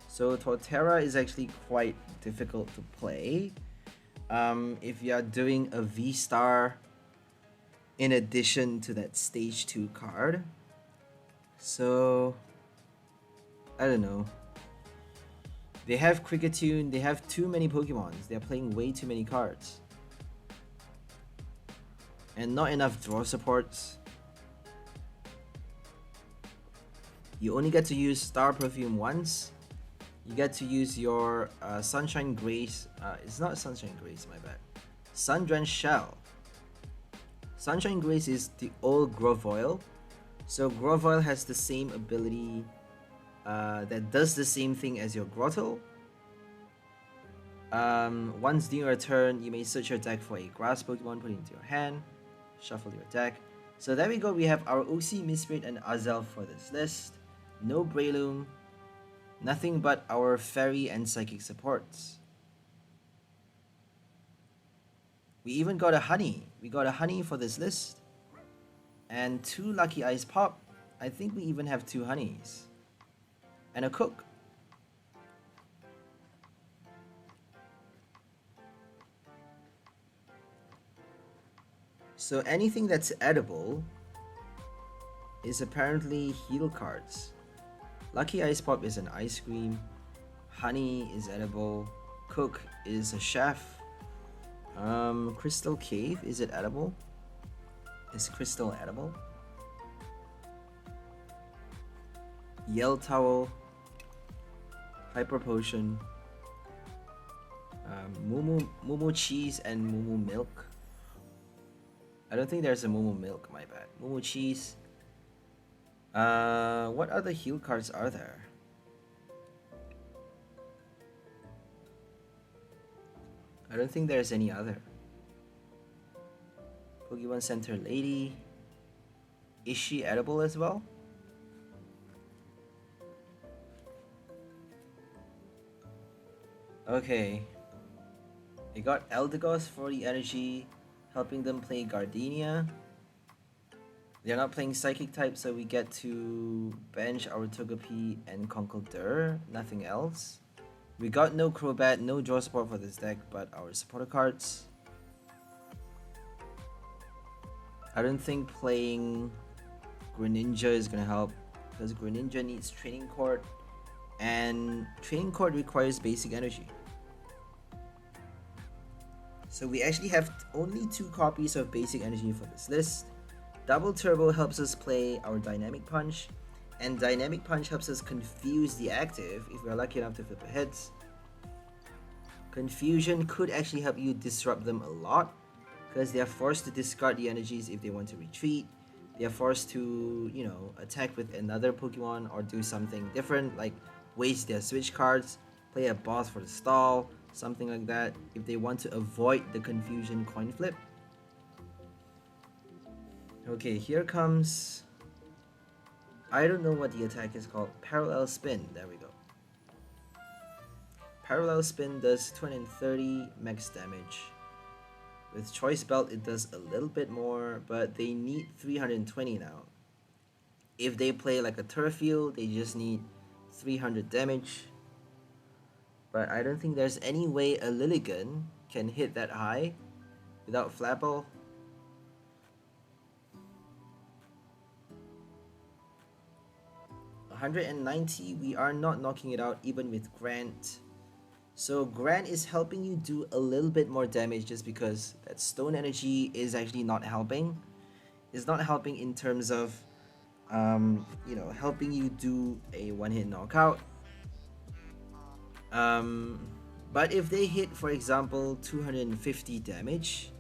So Torterra is actually quite difficult to play if you are doing a V-Star in addition to that Stage 2 card. So, I don't know. They have Kricketune, they have too many Pokemons. They're playing way too many cards. And not enough draw supports. You only get to use Star Perfume once. You get to use your Sunshine Grace. It's not Sunshine Grace, my bad. Sun-Drenched Shell. Sunshine Grace is the old Grovyle. So Grovyle has the same ability that does the same thing as your Grottle. Once during your turn, you may search your deck for a grass Pokemon, put it into your hand, shuffle your deck. So there we go, we have our Uxie, Misfit, and Azelf for this list. No Breloom, nothing but our Fairy and Psychic supports. We even got a Honey. We got a Honey for this list. And 2 Lucky Ice Pop. I think we even have 2 Honeys. And a Cook. So anything that's edible is apparently heal cards. Lucky Ice Pop is an ice cream. Honey is edible. Cook is a chef. Crystal Cave, is it edible? Is Crystal edible? Yell Towel. Hyper Potion. Moo Cheese and Moo Milk. I don't think there's a Moomoo Milk, my bad. Moomoo Cheese. What other heal cards are there? I don't think there's any other. Pokemon Center Lady. Is she edible as well? Okay. They got Eldegoss for the energy, helping them play Gardenia. They're not playing Psychic type, so we get to bench our Togepi and Conkeldurr, nothing else. We got no Crobat, no draw support for this deck, but our supporter cards. I don't think playing Greninja is gonna help, because Greninja needs Training Court, and Training Court requires basic energy. So we actually have only 2 copies of basic energy for this list. Double Turbo helps us play our Dynamic Punch, and Dynamic Punch helps us confuse the active if we're lucky enough to flip a hit. Confusion could actually help you disrupt them a lot, because they are forced to discard the energies if they want to retreat. They are forced to, you know, attack with another Pokemon or do something different, like waste their switch cards, play a boss for the stall, something like that, if they want to avoid the confusion coin flip. Okay, here comes... I don't know what the attack is called. Parallel Spin, there we go. Parallel Spin does 230 max damage. With Choice Belt it does a little bit more, but they need 320 now. If they play like a Turf Field, they just need 300 damage. But I don't think there's any way a Lilligant can hit that high without Flapple. $190, we are not knocking it out even with Grant. So Grant is helping you do a little bit more damage just because that Stone Energy is actually not helping. It's not helping in terms of, you know, helping you do a one-hit knockout. But if they hit, for example, 250 damage,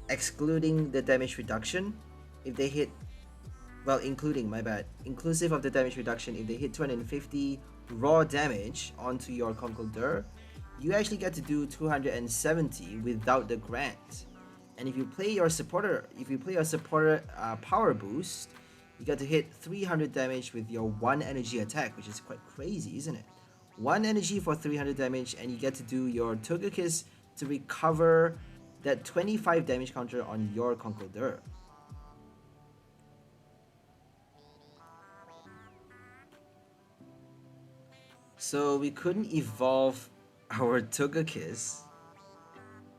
excluding the damage reduction, if they hit, well, inclusive of the damage reduction, if they hit 250 raw damage onto your Conkeldurr, you actually get to do 270 without the Grant. And if you play your supporter, power boost, you get to hit 300 damage with your 1 energy attack, which is quite crazy, isn't it? 1 energy for 300 damage, and you get to do your Togekiss to recover that 25 damage counter on your Conkeldurr. So we couldn't evolve our Togekiss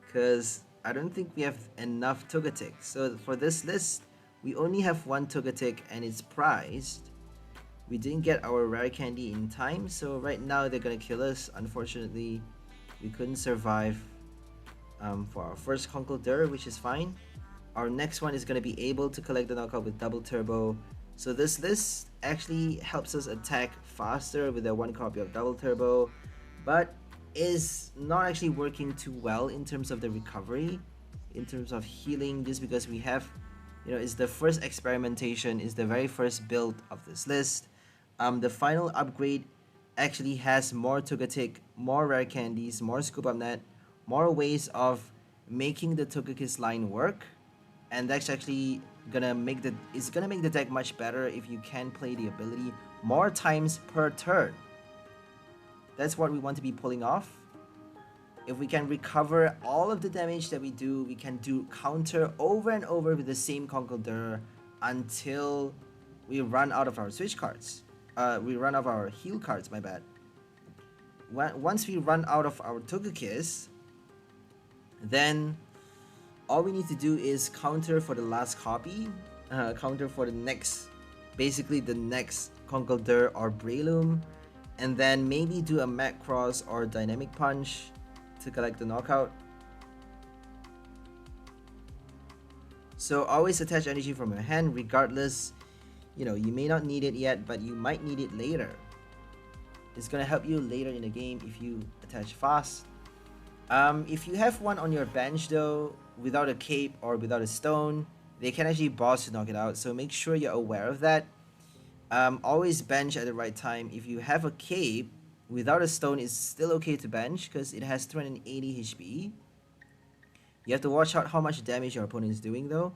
because I don't think we have enough Togetic. So for this list, we only have 1 Togetic and it's prized. We didn't get our rare candy in time, so right now they're gonna kill us. Unfortunately, we couldn't survive for our first Conkeldurr, which is fine. Our next one is gonna be able to collect the knockout with Double Turbo. So this list actually helps us attack faster with a 1 copy of Double Turbo, but is not actually working too well in terms of the recovery, in terms of healing, just because we have, you know, it's the first experimentation, is the very first build of this list. The final upgrade actually has more Togetic, more rare candies, more Scoop Up Net, more ways of making the Togekiss line work, and that's actually gonna make the deck much better if you can play the ability more times per turn. That's what we want to be pulling off. If we can recover all of the damage that we do, we can do counter over and over with the same Conkeldurr until we run out of our switch cards. We run out of our heal cards, my bad. Once we run out of our Togekiss, then all we need to do is counter for the last copy, counter for the next, basically the next Conkeldurr or Breloom, and then maybe do a Macross or Dynamic Punch to collect the knockout. So always attach energy from your hand, regardless, you know, you may not need it yet, but you might need it later. It's gonna help you later in the game if you attach fast. If you have one on your bench though, without a cape or without a stone, they can actually boss to knock it out, so make sure you're aware of that. Always bench at the right time. If you have a cape, without a stone, it's still okay to bench because it has 280 HP. You have to watch out how much damage your opponent is doing though.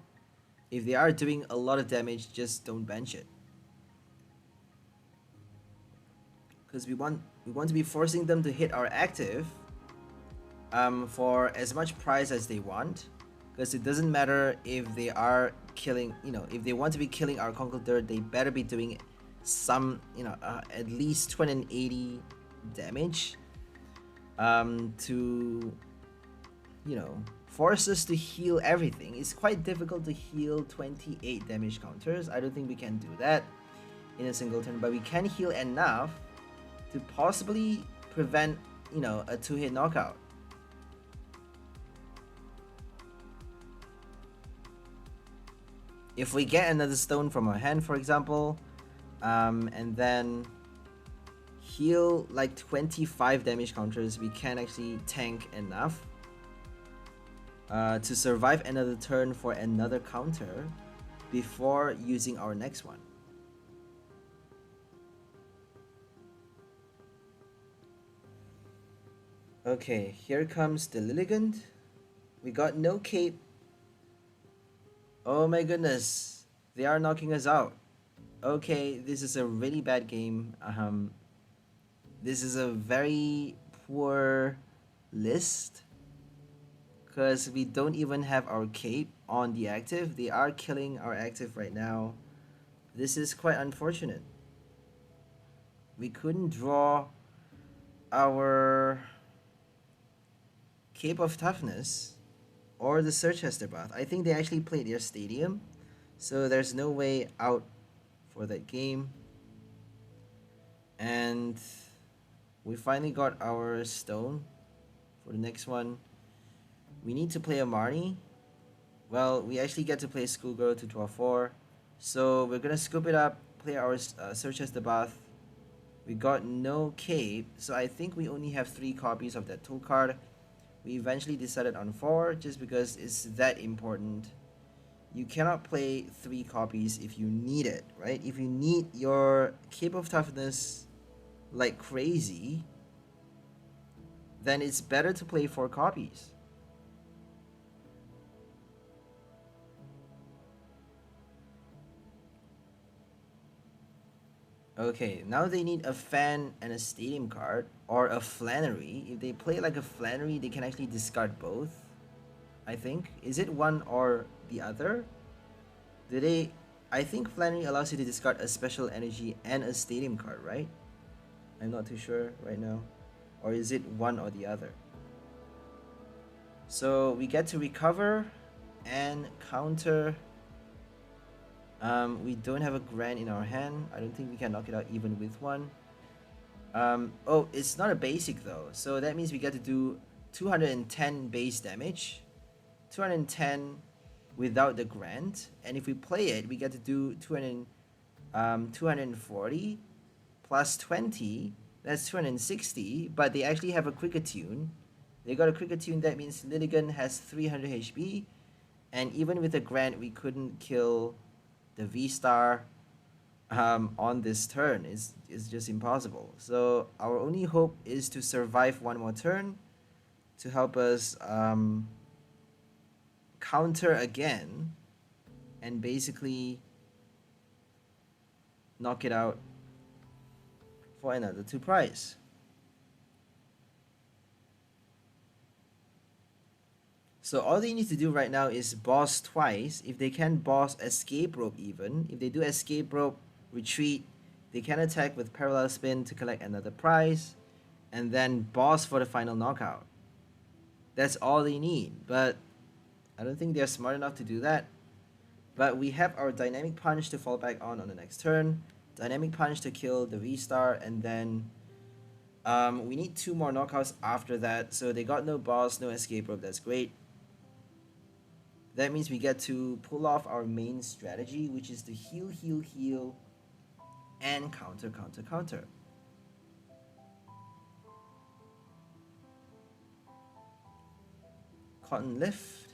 If they are doing a lot of damage, just don't bench it. Because we want to be forcing them to hit our active for as much price as they want. Because it doesn't matter if they are killing, if they want to be killing our Conkeldurr, they better be doing some, at least 280 damage to, force us to heal everything. It's quite difficult to heal 28 damage counters. I don't think we can do that in a single turn, but we can heal enough to possibly prevent, a 2-hit knockout. If we get another stone from our hand, for example, and then heal like 25 damage counters, we can actually tank enough to survive another turn for another counter before using our next one. Okay, here comes the 𝐿𝑚𝑪𝒁. We got no cape. Oh my goodness, they are knocking us out. Okay, this is a really bad game. This is a very poor list because we don't even have our cape on the active. They are killing our active right now. This is quite unfortunate. We couldn't draw our Cape of Toughness or the circhester bath. I think they actually played their stadium, so there's no way out for that game. And we finally got our stone for the next one. We need to play a Marnie. Well, we actually get to play Schoolgirl to draw 4, so we're gonna scoop it up, play our circhester bath. We got no cape, so I think we only have 3 copies of that tool card. We eventually decided on 4 just because it's that important. You cannot play 3 copies if you need it, right? If you need your Cape of Toughness like crazy, then it's better to play 4 copies. Okay, now they need a fan and a stadium card, or a Flannery. If they play like a Flannery, they can actually discard both, I think. Is it one or the other? I think Flannery allows you to discard a special energy and a stadium card, right? I'm not too sure right now. Or is it one or the other? So we get to recover and counter. We don't have a Grand in our hand. I don't think we can knock it out even with one. Oh, it's not a basic though. So that means we get to do 210 base damage. 210 without the Grand. And if we play it, we get to do 240 plus 20. That's 260. But they actually have a Kricketune. They got a Kricketune. That means 𝐿𝑚𝑪𝒁 has 300 HP. And even with the Grand, we couldn't kill the VSTAR on this turn. It's just impossible. So our only hope is to survive one more turn to help us counter again and basically knock it out for another 2 prize. So all they need to do right now is boss twice. If they can boss escape rope even, if they do escape rope, retreat, they can attack with parallel spin to collect another prize, and then boss for the final knockout. That's all they need, but I don't think they're smart enough to do that. But we have our Dynamic Punch to fall back on the next turn, Dynamic Punch to kill the VSTAR, and then we need 2 more knockouts after that. So they got no boss, no escape rope. That's great. That means we get to pull off our main strategy, which is to heal, heal, heal, and counter, counter, counter. Cotton Lift.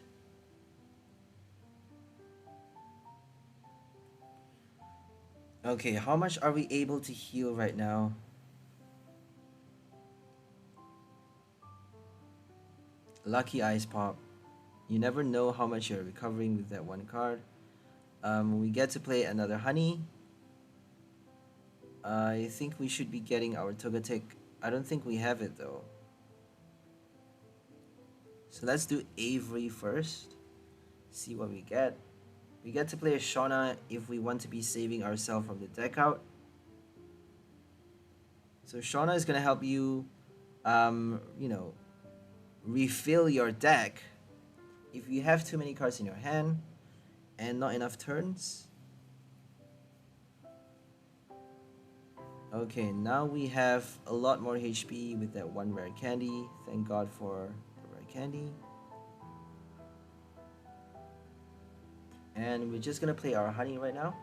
Okay, how much are we able to heal right now? Lucky Ice Pop. You never know how much you're recovering with that one card. We get to play another Honey. I think we should be getting our Togekiss. I don't think we have it though. So let's do Avery first. See what we get. We get to play a Shauna if we want to be saving ourselves from the deck out. So Shauna is gonna help you, you know, refill your deck if you have too many cards in your hand and not enough turns. Okay, now we have a lot more HP with that one rare candy. Thank God for the rare candy. And we're just gonna play our Honey right now.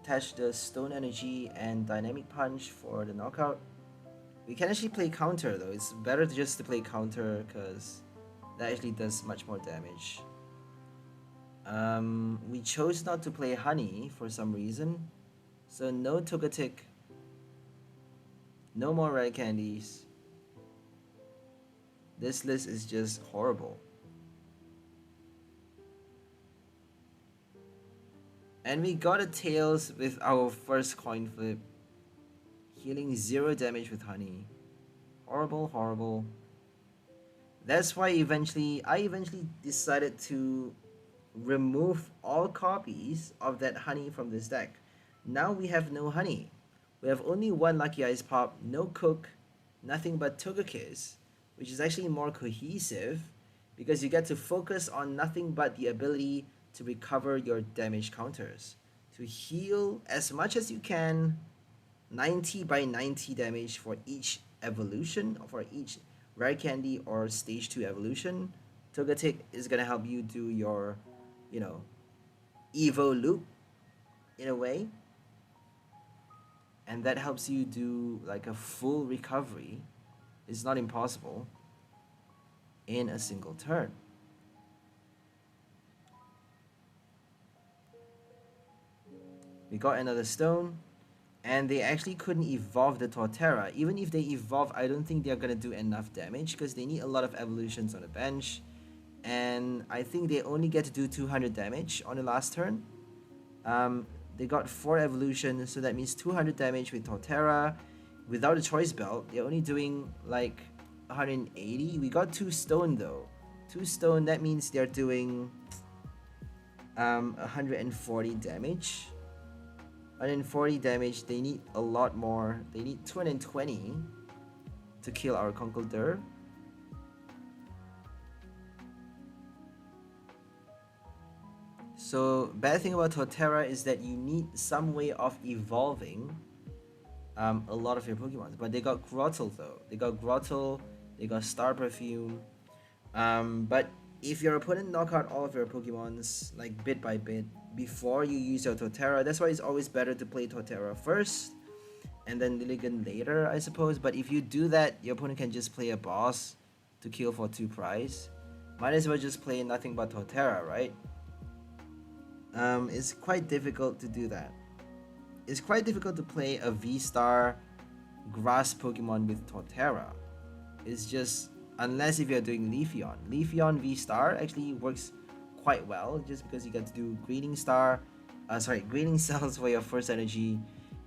Attach the Stone Energy and Dynamic Punch for the knockout. We can actually play counter though. It's better just to play counter because that actually does much more damage. We chose not to play Honey for some reason. So no Togekiss. No more rare candies. This list is just horrible. And we got a Tails with our first coin flip. Healing 0 damage with Honey. Horrible, horrible. That's why I eventually decided to remove all copies of that Honey from this deck. Now we have no Honey. We have only one Lucky Ice Pop, no Cook, nothing but Togekiss, which is actually more cohesive because you get to focus on nothing but the ability to recover your damage counters. To heal as much as you can, 90 by 90 damage for each evolution, for each rare candy or stage 2 evolution. Togekiss is gonna help you do your, you know, Evo loop in a way. And that helps you do like a full recovery. It's not impossible in a single turn. We got another stone, and they actually couldn't evolve the Torterra. Even if they evolve, I don't think they're gonna do enough damage because they need a lot of evolutions on the bench. And I think they only get to do 200 damage on the last turn. They got 4 evolutions, so that means 200 damage with Torterra. Without a choice belt, they're only doing like 180. We got 2 stone though. 2 stone, that means they're doing 140 damage. 140 damage, they need a lot more. They need 220 to kill our Conkeldurr. So, bad thing about Torterra is that you need some way of evolving a lot of your Pokemon. But they got Grottle though. They got Grottle, they got Star Perfume. But if your opponent knock out all of your Pokemons, like bit by bit, before you use your Torterra, that's why it's always better to play Torterra first, and then Lilligant later, I suppose. But if you do that, your opponent can just play a boss to kill for 2 prize. Might as well just play nothing but Torterra, right? It's quite difficult to do that. It's quite difficult to play a V-Star grass Pokemon with Torterra. It's just, unless if you're doing Leafeon. Leafeon V-Star actually works quite well just because you get to do Greeting Cells for your first energy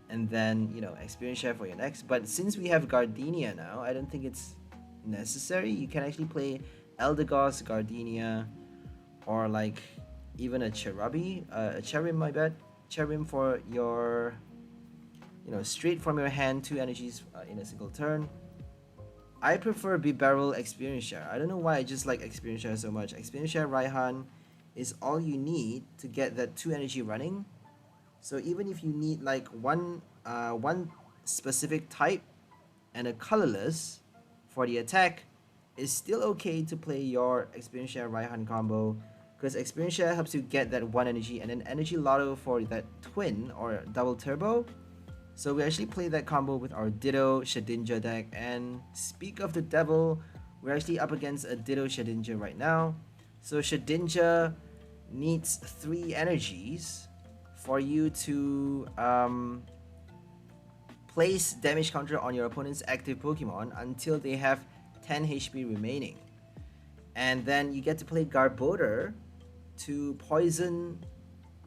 and then, you know, Experience Share for your next. But since we have Gardenia now, I don't think it's necessary. You can actually play Eldegoss, Gardenia, or like even a Cherubi, a Cherim, my bad. Cherim for your, you know, straight from your hand 2 energies in a single turn. I prefer Bibarel Experience Share. I don't know why I just like Experience Share so much. Experience Share Raihan is all you need to get that 2 energy running. So even if you need like one specific type and a colorless for the attack, it's still okay to play your Experience Share Raihan combo, because Experience Share helps you get that 1 energy and then Energy Lotto for that twin or double turbo. So we actually play that combo with our Ditto Shedinja deck. And speak of the devil, we're actually up against a Ditto Shedinja right now. So Shedinja needs 3 energies for you to place damage counter on your opponent's active Pokemon until they have 10 HP remaining. And then you get to play Garbodor to poison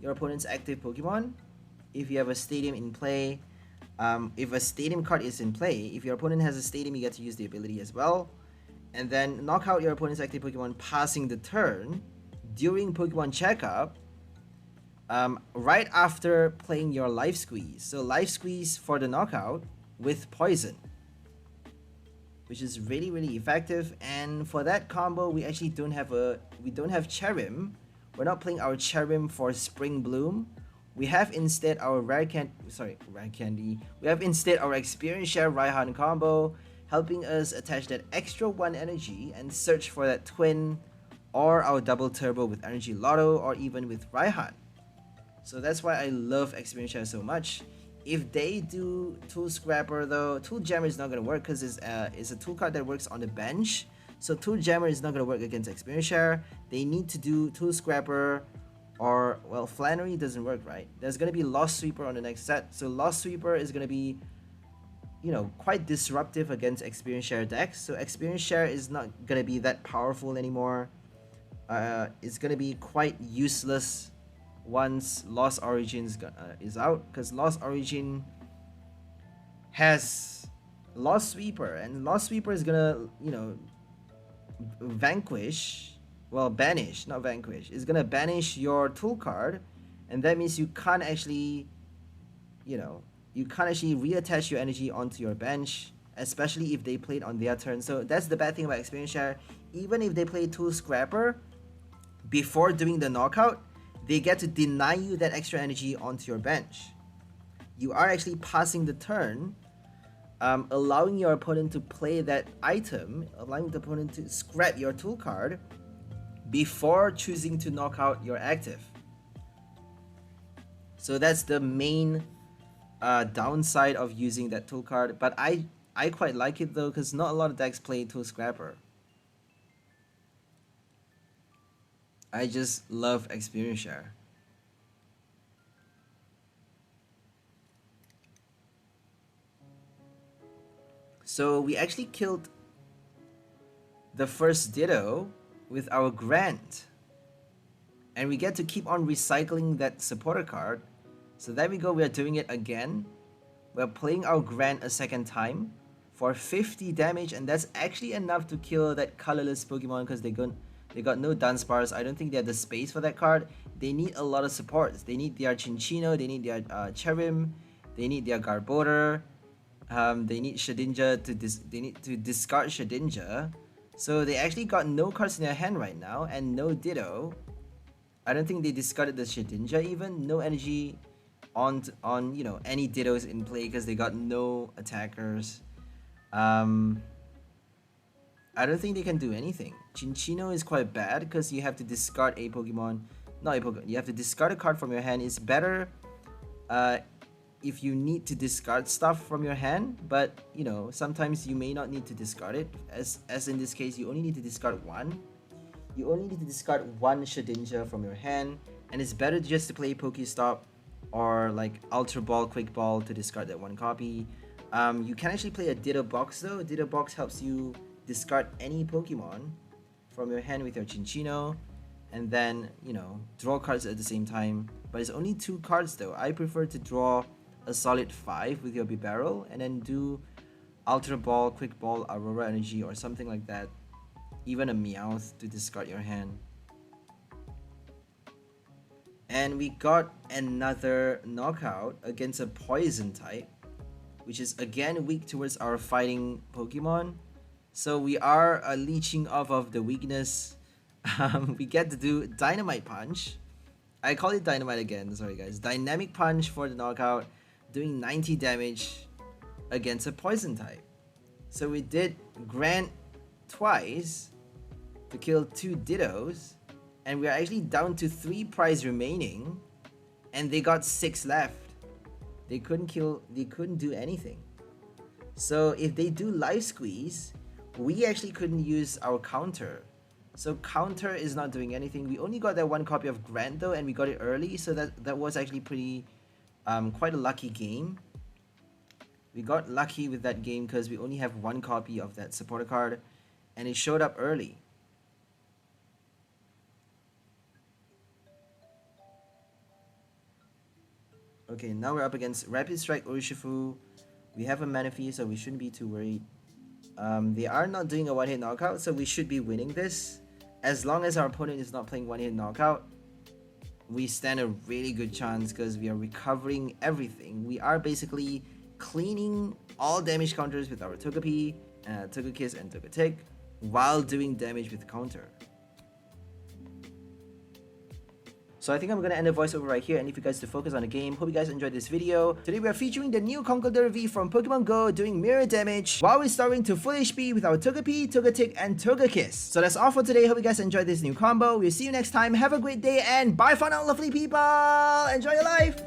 your opponent's active Pokemon. If you have a Stadium in play, if a Stadium card is in play, if your opponent has a Stadium, you get to use the ability as well. And then knock out your opponent's active Pokemon passing the turn during Pokemon Checkup, right after playing your Life Squeeze. So Life Squeeze for the knockout with Poison, which is really, really effective. And for that combo, we actually don't have Cherrim. We're not playing our Cherrim for Spring Bloom. We have instead our Rare Candy. We have instead our Experience Share Raihan combo, helping us attach that extra 1 energy and search for that Twin or our Double Turbo with Energy Lotto or even with Raihan. So that's why I love Experience Share so much. If they do Tool Scrapper though, Tool Jammer is not going to work because it's a tool card that works on the bench. So Tool Jammer is not going to work against Experience Share. They need to do Tool Scrapper, or, well, Flannery doesn't work, right? There's going to be Lost Sweeper on the next set. So Lost Sweeper is going to be, you know, quite disruptive against Experience Share decks. So Experience Share is not going to be that powerful anymore. It's going to be quite useless once Lost Origin is out, because Lost Origin has Lost Sweeper, and Lost Sweeper is gonna, you know, banish, not vanquish. It's gonna banish your tool card, and that means you can't actually, reattach your energy onto your bench, especially if they played on their turn. So that's the bad thing about Experience Share. Even if they play Tool Scrapper before doing the knockout, they get to deny you that extra energy onto your bench. You are actually passing the turn, allowing your opponent to play that item, allowing the opponent to scrap your tool card before choosing to knock out your active. So that's the main downside of using that tool card. But I quite like it though, because not a lot of decks play Tool Scrapper. I just love Experience Share. So we actually killed the first Ditto with our Grant. And we get to keep on recycling that supporter card. So there we go, we are doing it again. We're playing our Grant a second time for 50 damage, and that's actually enough to kill that colorless Pokemon, because they got no Dunsparce. I don't think they have the space for that card. They need a lot of supports. They need their Chinchino, they need their Cherrim, they need their Garbodor, they need Shedinja they need to discard Shedinja. So they actually got no cards in their hand right now, and no Ditto. I don't think they discarded the Shedinja even. No energy on any Dittos in play because they got no attackers. I don't think they can do anything. Chinchino is quite bad because you have to discard a Pokemon. Not a Pokemon. You have to discard a card from your hand. It's better if you need to discard stuff from your hand, but sometimes you may not need to discard it. As in this case, you only need to discard one. You only need to discard one Shedinja from your hand, and it's better just to play Pokestop or like Ultra Ball, Quick Ball to discard that one copy. You can actually play a Ditto Box though. Ditto Box helps you discard any Pokemon from your hand with your Chinchino, and then draw cards at the same time. But it's only 2 cards though. I prefer to draw a solid 5 with your Bibarel and then do Ultra Ball, Quick Ball, Aurora Energy or something like that. Even a Meowth to discard your hand. And we got another knockout against a Poison type, which is again weak towards our fighting Pokemon. So we are leeching off of the weakness. We get to do Dynamite Punch. I call it Dynamite again, sorry guys. Dynamic Punch for the knockout, doing 90 damage against a Poison type. So we did Grant twice to kill 2 Dittos, and we are actually down to 3 prize remaining, and they got 6 left. They couldn't do anything. So if they do Life Squeeze, we actually couldn't use our counter. So counter is not doing anything. We only got that one copy of Grant though, and we got it early, so that was actually pretty, quite a lucky game. We got lucky with that game because we only have one copy of that supporter card, and it showed up early. Okay, now we're up against Rapid Strike Urshifu. We have a Manaphy, so we shouldn't be too worried. They are not doing a one-hit knockout, so we should be winning this. As long as our opponent is not playing one-hit knockout, we stand a really good chance because we are recovering everything. We are basically cleaning all damage counters with our Togepi, Togekiss, and Togetic while doing damage with counter. So I think I'm going to end the voiceover right here and leave you guys to focus on the game. Hope you guys enjoyed this video. Today we are featuring the new Conkeldurr V from Pokemon Go doing mirror damage while restoring to full HP with our Togepi, Togetic, and Togekiss. So that's all for today. Hope you guys enjoyed this new combo. We'll see you next time. Have a great day and bye for now, lovely people. Enjoy your life.